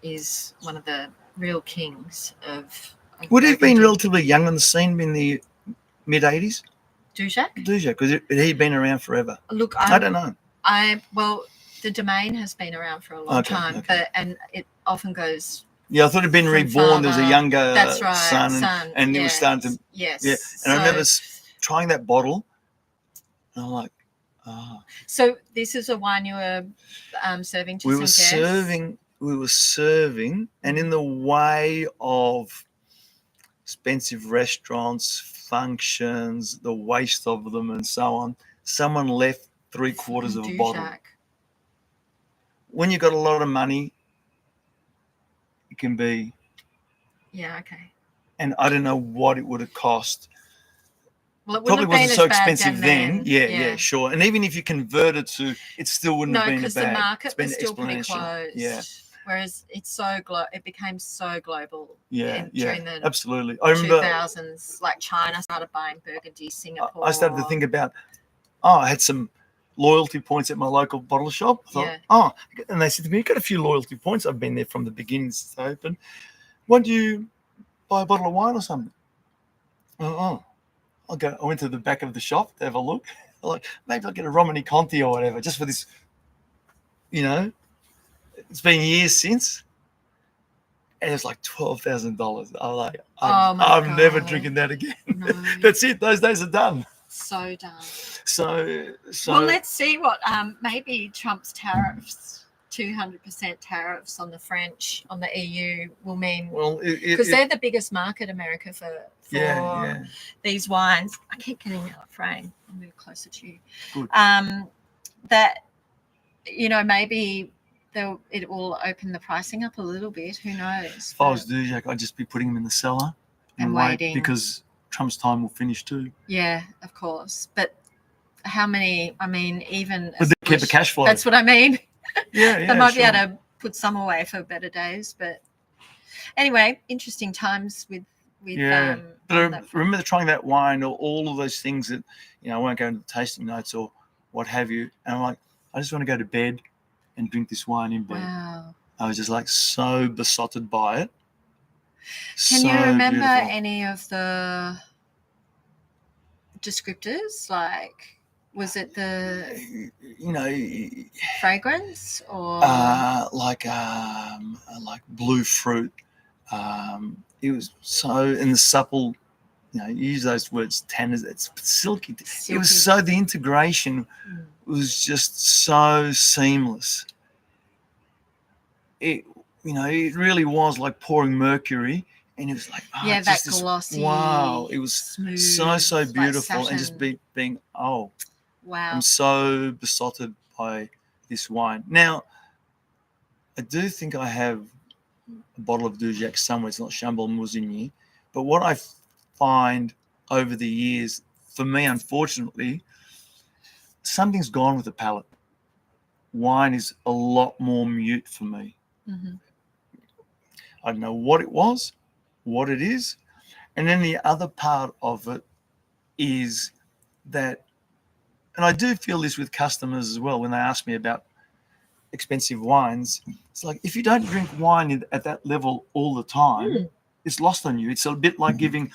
is one of the real kings of would he have been relatively young on the scene in the mid-'80s? Dujac, because he'd been around forever. Look, I don't know. The domain has been around for a long time, and it often goes. Yeah, I thought it'd been reborn. There was a younger son, and it was starting to. Yes. Yeah, and I remember trying that bottle, and I'm like, oh. So this is a wine you were serving to some guests? We were serving, and in the way of expensive restaurants, functions, the waste of them, and so on, someone left 3/4 of a bottle. When you've got a lot of money, it can be. Yeah, okay. And I don't know what it would have cost. Well, it probably wasn't so expensive then. Yeah, sure. And even if you converted to, it still wouldn't have been a bad. No, because the market was still pretty closed. Yeah. Whereas it became so global. During the absolutely. I remember 2000s, like China started buying Burgundy, Singapore. I started to think about, I had some loyalty points at my local bottle shop. I thought, and they said to me, you've got a few loyalty points. I've been there from the beginning since it's open. Why don't you buy a bottle of wine or something? I went to the back of the shop to have a look. Like, maybe I'll get a Romani Conti or whatever, just for this, it's been years since. And it's like $12,000. I'm like, I'm never drinking that again. No. That's it. Those days are done. So done. So well, let's see what maybe Trump's tariffs, 200% tariffs on the French, on the EU will mean. Well, because they're the biggest market, America, for these wines. I keep getting out of frame. I'll move closer to you. Good. That maybe it will open the pricing up a little bit. Who knows? If I was Dujac, I'd just be putting them in the cellar and waiting, because Trump's time will finish too. Yeah, of course. But how many? I mean, even but they keep a cash flow. That's what I mean. Yeah, they might be able to put some away for better days. But anyway, interesting times with. But I remember trying that wine or all of those things that I won't go into the tasting notes or what have you. And I'm like, I just want to go to bed and drink this wine in bed. Wow. I was just like so besotted by it. Can you remember any of the descriptors? Like, was it the you fragrance or like blue fruit? It was so in the supple. You use those words, tanners. It's silky. It was so the integration was just so seamless. It really was like pouring mercury, and it was like that glossy. Wow, it was smooth, so beautiful, like and just being wow. I'm so besotted by this wine. Now, I do think I have a bottle of Dujac somewhere. It's not Chambord Musigny, but what I find over the years, for me, unfortunately, something's gone with the palate. Wine is a lot more mute for me. Mm-hmm. I don't know what it was, what it is. And then the other part of it is that, and I do feel this with customers as well when they ask me about expensive wines. It's like, if you don't drink wine at that level all the time, it's lost on you. It's a bit like giving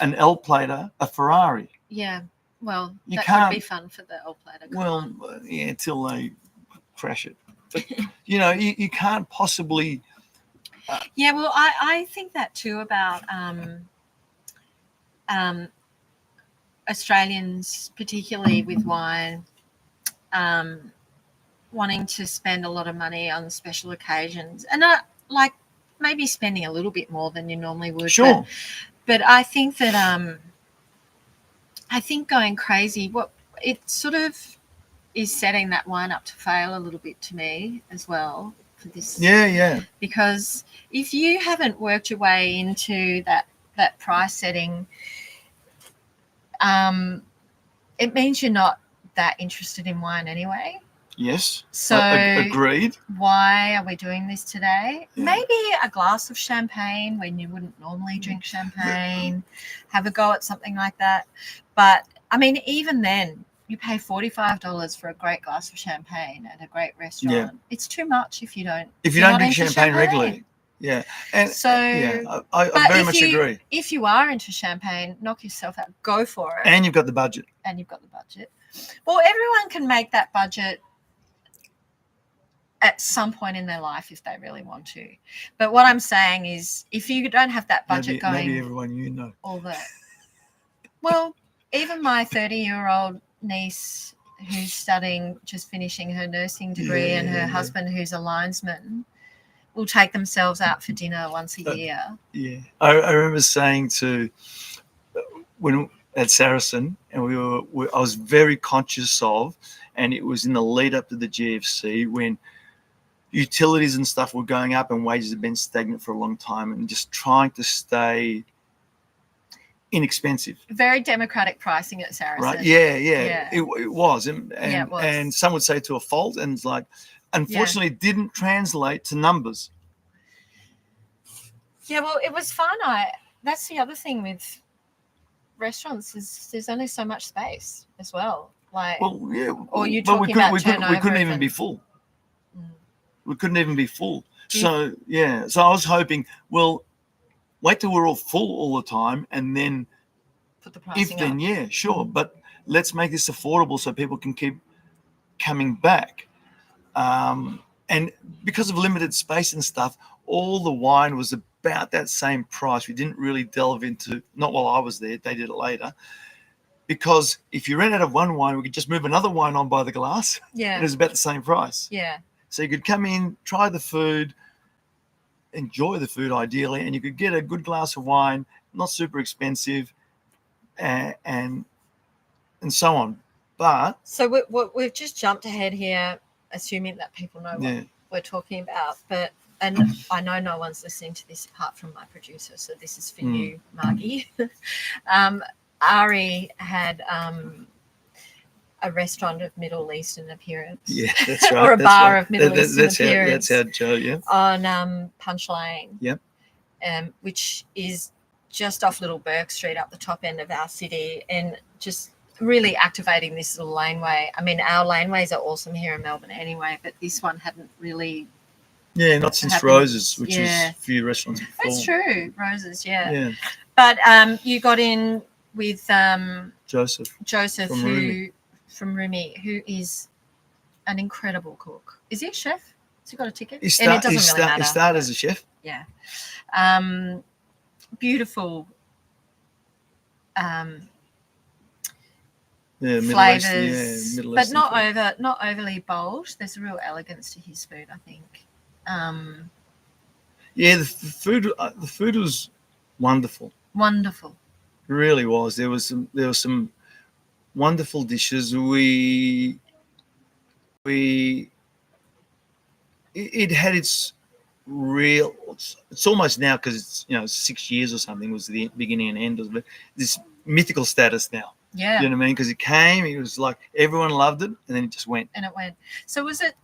an L plater a Ferrari. Yeah. Well, that would be fun for the L plater. Well, yeah, until they crash it. But, you can't possibly... yeah, well, I think that too about Australians, particularly with wine, wanting to spend a lot of money on special occasions, and like maybe spending a little bit more than you normally would. Sure. But I think that going crazy, what it sort of is setting that wine up to fail a little bit to me as well for this. Yeah. Because if you haven't worked your way into that price setting, it means you're not that interested in wine anyway. Yes. So agreed. Why are we doing this today? Yeah. Maybe a glass of champagne when you wouldn't normally drink champagne. Have a go at something like that. But I mean, even then, you pay $45 for a great glass of champagne at a great restaurant. Yeah. It's too much if you don't. If you don't drink champagne regularly. Yeah. And so I very much agree. If you are into champagne, knock yourself out. Go for it. And you've got the budget. Well, everyone can make that budget at some point in their life if they really want to. But what I'm saying is, if you don't have that budget maybe everyone well, even my 30-year-old niece who's just finishing her nursing degree, and her husband who's a linesman, will take themselves out for dinner once a year. Yeah. I remember saying when at Saracen, and I was very conscious of, and it was in the lead up to the GFC when utilities and stuff were going up and wages had been stagnant for a long time, and just trying to stay inexpensive. Very democratic pricing at Saracen. Right? Yeah. It was. And, it was. And some would say to a fault, and it's like, unfortunately, it didn't translate to numbers. Yeah, well, it was fun. That's the other thing with restaurants is there's only so much space as well. Like, or you talking about turnover? We couldn't even be full. We couldn't even be full. So so I was hoping, well, wait till we're all full all the time, and then put the pricing up. Sure, but let's make this affordable so people can keep coming back. And because of limited space and stuff, all the wine was about that same price. We didn't really delve into, not while I was there, they did it later, because if you ran out of one wine, we could just move another wine on by the glass. Yeah. And it was about the same price. Yeah. So you could come in, try the food, enjoy the food ideally, and you could get a good glass of wine, not super expensive, and so on. But so we've just jumped ahead here, assuming that people know what we're talking about. And I know no one's listening to this apart from my producer, so this is for you, Margie. Ari had a restaurant of Middle Eastern appearance. Yeah, that's right. Or a bar of Middle Eastern appearance. That's how Joe, on Punch Lane. Yep. Which is just off Little Burke Street up the top end of our city, and just really activating this little laneway. I mean, our laneways are awesome here in Melbourne anyway, but this one hadn't really... Yeah, not since Roses, which was a few restaurants before. That's true, Roses, Yeah. But you got in with Joseph from Rumi, who is an incredible cook. Is he a chef? Has he got a ticket? He And it doesn't really matter. He started as a chef. Yeah. Beautiful flavors, Middle Eastern, but not overly bold. There's a real elegance to his food, I think. The food was wonderful. Wonderful. It really was. There was some wonderful dishes. It had its real. It's almost now, because it's 6 years or something was the beginning and end of it. This mythical status now. Yeah. You know what I mean? Because it came, it was like everyone loved it, and then it just went. And it went. So was it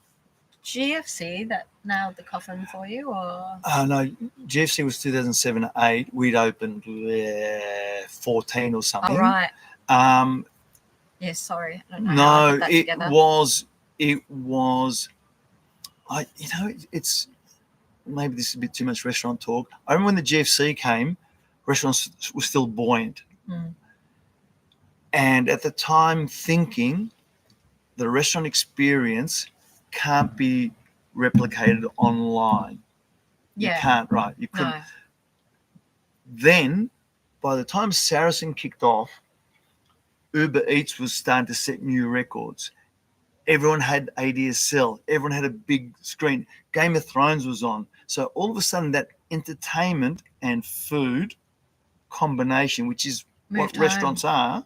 GFC that nailed the coffin for you, or? No, GFC was 2007-8. We'd opened 14 or something. Oh, right. Yes, sorry. I don't know how I put that together. It was. It's maybe this is a bit too much restaurant talk. I remember when the GFC came, restaurants were still buoyant. And at the time thinking the restaurant experience can't be replicated online. Yeah. You can't, right? You couldn't. No. Then, by the time Saracen kicked off, Uber Eats was starting to set new records. Everyone had ADSL. Everyone had a big screen. Game of Thrones was on. So all of a sudden, that entertainment and food combination, which is what restaurants are,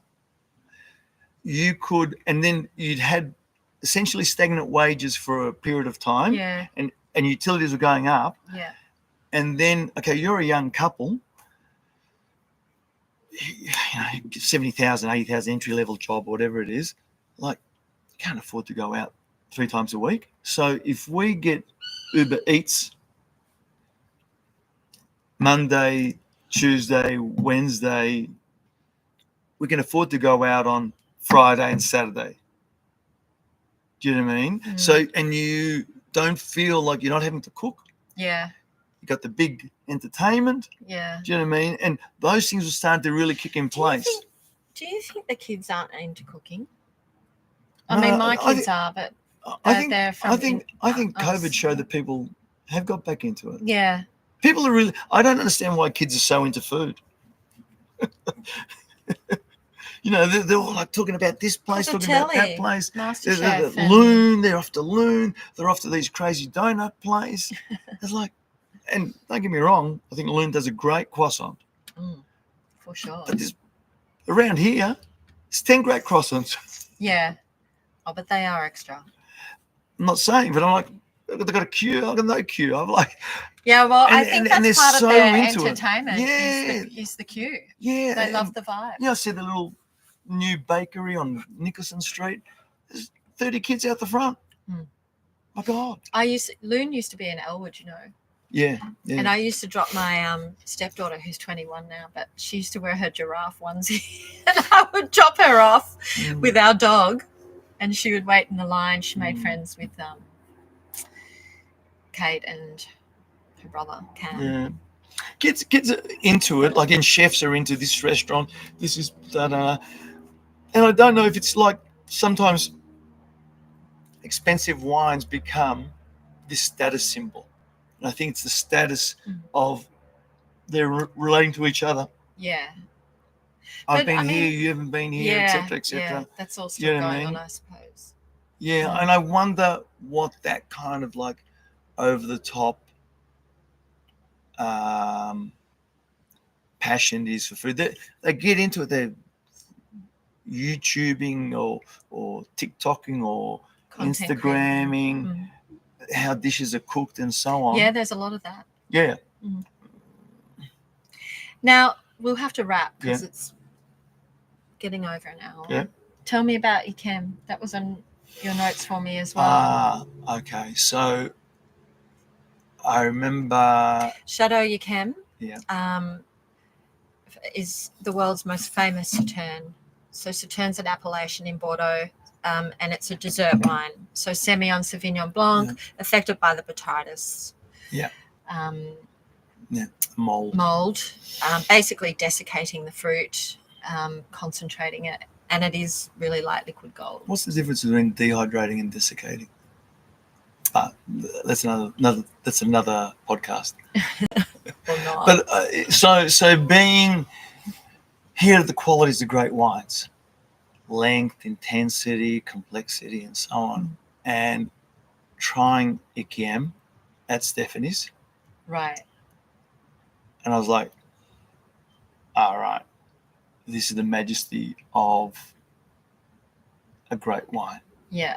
you could, and then you'd had essentially stagnant wages for a period of time, and utilities were going up. Yeah. And then, okay, you're a young couple, 70,000, 80,000 entry-level job, or whatever it is, like, you can't afford to go out 3 times a week. So if we get Uber Eats Monday, Tuesday, Wednesday, we can afford to go out on Friday and Saturday. Do you know what I mean? So, and you don't feel like you're not having to cook. Yeah. You got the big entertainment. Yeah. Do you know what I mean? And those things will start to really kick in place. Do you think the kids aren't into cooking? I mean, my kids are, but they're from. I think COVID showed that people have got back into it. Yeah. People are really. I don't understand why kids are so into food. They're all like talking about this place, talking about that place. Loon, they're off to Loon. They're off to these crazy donut place. It's like, and don't get me wrong, I think Loon does a great croissant. For sure. But around here, it's 10 great croissants. Yeah. Oh, but they are extra. I'm not saying, but I'm like, they've got a queue. I've got no queue. I'm like, yeah, well, I think that's part of their entertainment. Is the queue. Yeah. They love the vibe. I see the little new bakery on Nicholson Street. There's 30 kids out the front. My God. Loon used to be in Elwood, Yeah. And I used to drop my stepdaughter, who's 21 now, but she used to wear her giraffe onesie, and I would drop her off with our dog, and she would wait in the line. She made friends with Kate and her brother Cam. Yeah. Kids are into it, like, and chefs are into this restaurant. This is that, and I don't know if it's like sometimes expensive wines become this status symbol. And I think it's the status of they're relating to each other. Yeah. I've been here, you haven't been here, etc., etc. Yeah, that's all still going on, I suppose. Yeah, and I wonder what that kind of like over the top passion is for food. They get into it. They're YouTubing or TikToking or content Instagramming how dishes are cooked and so on. Yeah, there's a lot of that. Yeah. Now we'll have to wrap because it's getting over an hour. Yeah. Tell me about your chem. That was on your notes for me as well. Okay. So I remember Chateau Yquem Yeah. Is the world's most famous Sauterne. So Sautern's an appellation in Bordeaux, and it's a dessert wine. So Semillon Sauvignon Blanc, affected by the botrytis. Yeah. Mold. Basically desiccating the fruit. concentrating it, and it is really like liquid gold. What's the difference between dehydrating and desiccating? That's another podcast. Or not. But so being here are the qualities of great wines: length, intensity, complexity, and so on. And trying Ikiem at Stephanie's. Right. And I was like, all right, this is the majesty of a great wine. Yeah.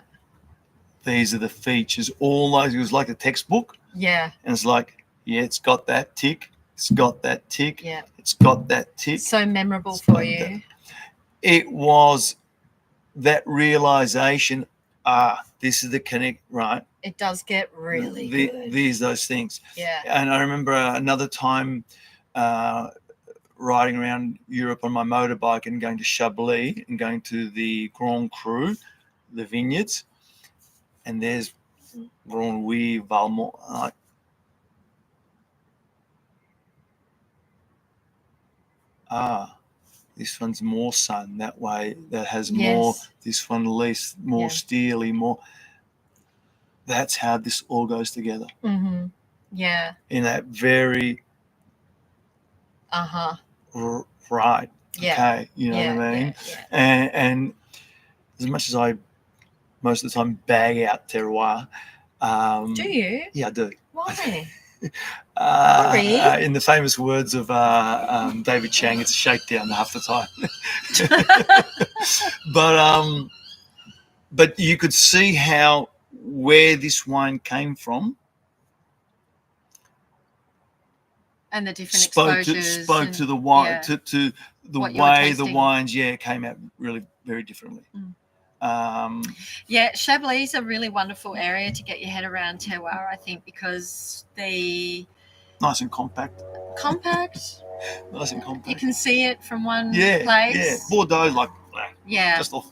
These are the features, all those. It was like a textbook. Yeah. And it's like, yeah, it's got that tick. It's got that tick. Yeah. It's got that tick. So memorable for you. That. It was that realization, this is the connect, right? It does get really good. Those things. Yeah. And I remember another time riding around Europe on my motorbike and going to Chablis and going to the Grand Cru, the vineyards, and there's Grand Louis, Valmont. This one's more sun that way, that has more, this one less, more steely, more. That's how this all goes together. Mm-hmm. Yeah. In that very right. Yeah. Okay. You know what I mean? Yeah. And as much as I most of the time bag out terroir. Do you? Yeah, I do. Why? In the famous words of David Chang, it's a shakedown half the time. But you could see where this wine came from. And the different exposures. Spoke to the wine, to the way the wines, came out really very differently. Chablis is a really wonderful area to get your head around terroir, I think, because nice and compact. Nice and compact. You can see it from one place. Yeah, Bordeaux, just off.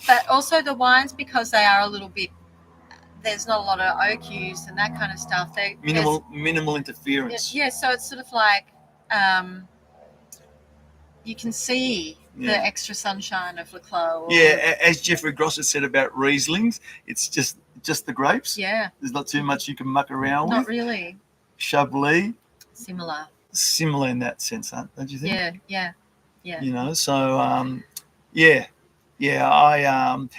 But also the wines, because they are a little bit, there's not a lot of oak use and that kind of stuff. Minimal interference. Yeah, so it's sort of like you can see the extra sunshine of Le Clos. As Jeffrey Grosset said about Rieslings, it's just the grapes. Yeah. There's not too much you can muck around with. Not really. Chablis. Similar in that sense, don't you think? Yeah. You know, so I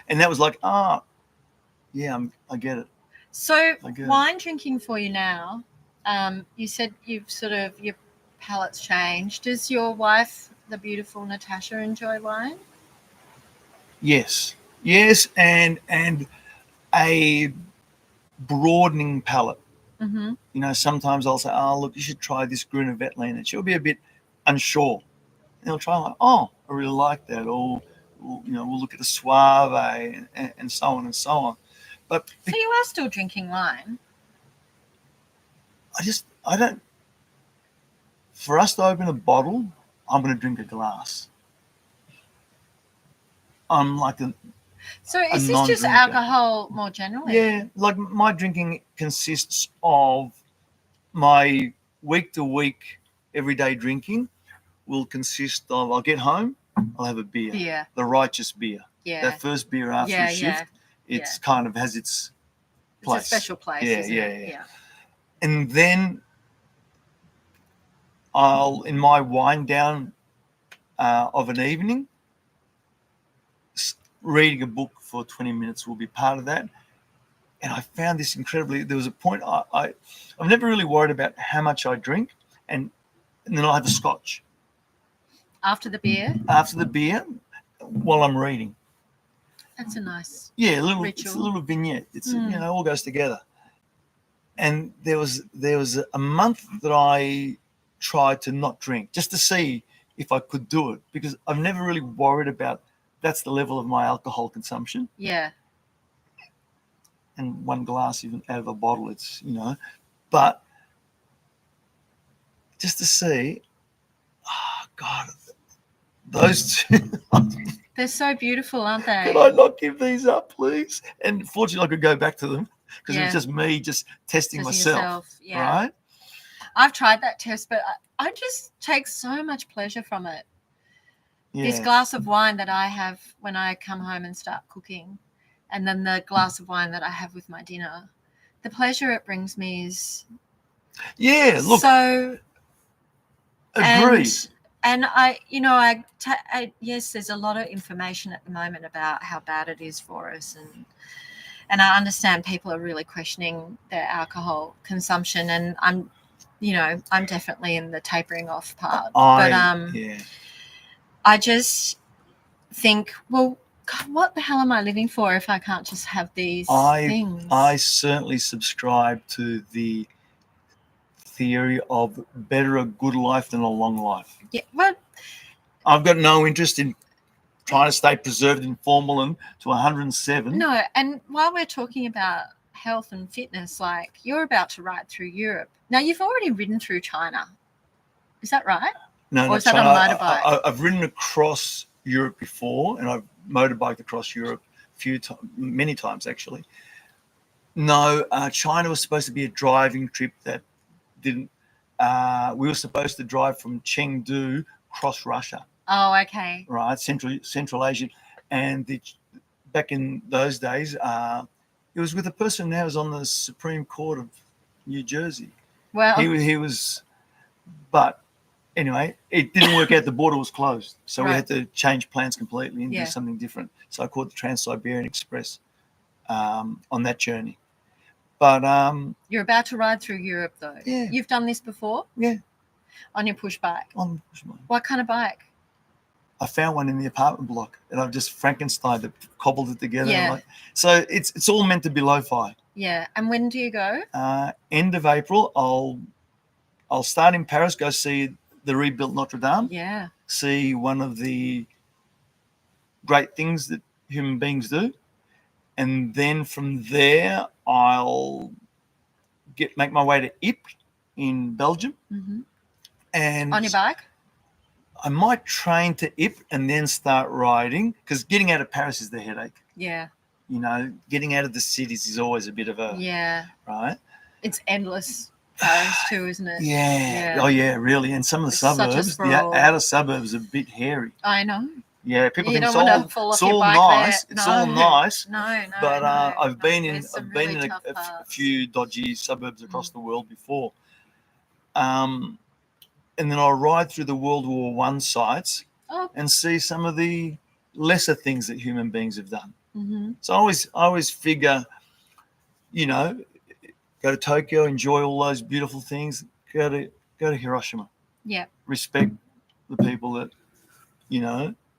and that was like, I get it. So wine drinking for you now, you said you've sort of, your palate's changed. Does your wife, the beautiful Natasha, enjoy wine? Yes, and a broadening palate. Mm-hmm. You know, sometimes I'll say, look, you should try this Gruner Veltliner, and she'll be a bit unsure. And I'll try like, I really like that. Or, we'll look at the Suave and so on and so on. But so you are still drinking wine? I don't. For us to open a bottle, I'm going to drink a glass. I'm like So is this just alcohol more generally? Yeah, like my drinking consists of my week-to-week everyday drinking will consist of, I'll get home, I'll have a beer. Yeah. The righteous beer. Yeah. That first beer after a shift, it's kind of has its place. It's a special place, isn't it? Yeah. And then I'll, in my wind down of an evening, reading a book for 20 minutes will be part of that. And I found this incredibly, there was a point, I've never really worried about how much I drink, and then I'll have a scotch. After the beer? After the beer, while I'm reading. That's a nice ritual. It's a little vignette. It's all goes together. And there was a month that I tried to not drink just to see if I could do it, because I've never really worried about that's the level of my alcohol consumption. Yeah. And one glass even out of a bottle, it's, but just to see, God, those two. They're so beautiful, aren't they? Can I not give these up, please? And fortunately, I could go back to them because it was just me just testing myself. Right? I've tried that test, but I just take so much pleasure from it. This glass of wine that I have when I come home and start cooking, and then the glass of wine that I have with my dinner, the pleasure it brings me is so. Agreed. And yes, there's a lot of information at the moment about how bad it is for us, and I understand people are really questioning their alcohol consumption, and I'm definitely in the tapering off part. I just think, well, God, what the hell am I living for if I can't just have these things? I certainly subscribe to the theory of better a good life than a long life. Yeah, well, I've got no interest in trying to stay preserved in formalin to 107. No, and while we're talking about health and fitness, like you're about to ride through Europe. Now, you've already ridden through China. Is that right? No, or is that a motorbike? I've ridden across Europe before, and I've motorbiked across Europe many times actually. No, China was supposed to be a driving trip that didn't. We were supposed to drive from Chengdu across Russia. Oh, okay. Right, Central Asia, and back in those days, it was with a person now who's on the Supreme Court of New Jersey. Well, he was, but anyway, it didn't work out. The border was closed, so we had to change plans completely and do something different. So I caught the Trans-Siberian Express on that journey. But you're about to ride through Europe, though. Yeah. You've done this before? Yeah. On your push bike? On the push bike. What kind of bike? I found one in the apartment block, and I've just Frankensteined it, cobbled it together. Yeah. So it's all meant to be lo-fi. Yeah. And when do you go? End of April. I'll start in Paris, go see the rebuilt Notre Dame. Yeah. See one of the great things that human beings do. And then from there, I'll make my way to Ypres in Belgium. Mm-hmm. And on your bike? I might train to Ypres and then start riding, because getting out of Paris is the headache. Yeah. Getting out of the cities is always a bit of a... Yeah. Right? It's endless Paris too, isn't it? Yeah. Oh, yeah, really. And some of the suburbs, the outer suburbs are a bit hairy. I know. Yeah, people think it's all nice. There. It's all nice. No. But I've been in a few dodgy suburbs across the world before. And then I'll ride through the World War I sites and see some of the lesser things that human beings have done. Mm-hmm. So I always figure, go to Tokyo, enjoy all those beautiful things. Go to Hiroshima. Yeah. Respect the people that,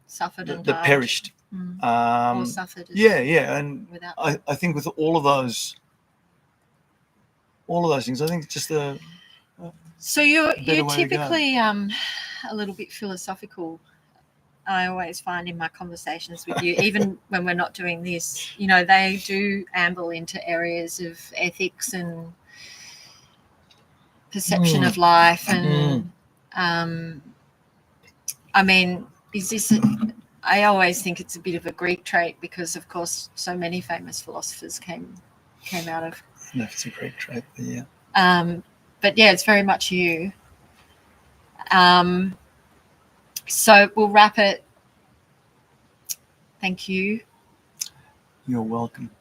suffered and that died. perished. Or suffered. Yeah. And I think with all of those things, I think it's just a... So you're typically a little bit philosophical. I always find in my conversations with you, even when we're not doing this, they do amble into areas of ethics and perception of life. And is this? I always think it's a bit of a Greek trait because, of course, so many famous philosophers came out of. No, it's a Greek trait, but yeah. But yeah, it's very much you. So we'll wrap it. Thank you. You're welcome.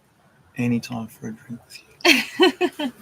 Anytime for a drink with you.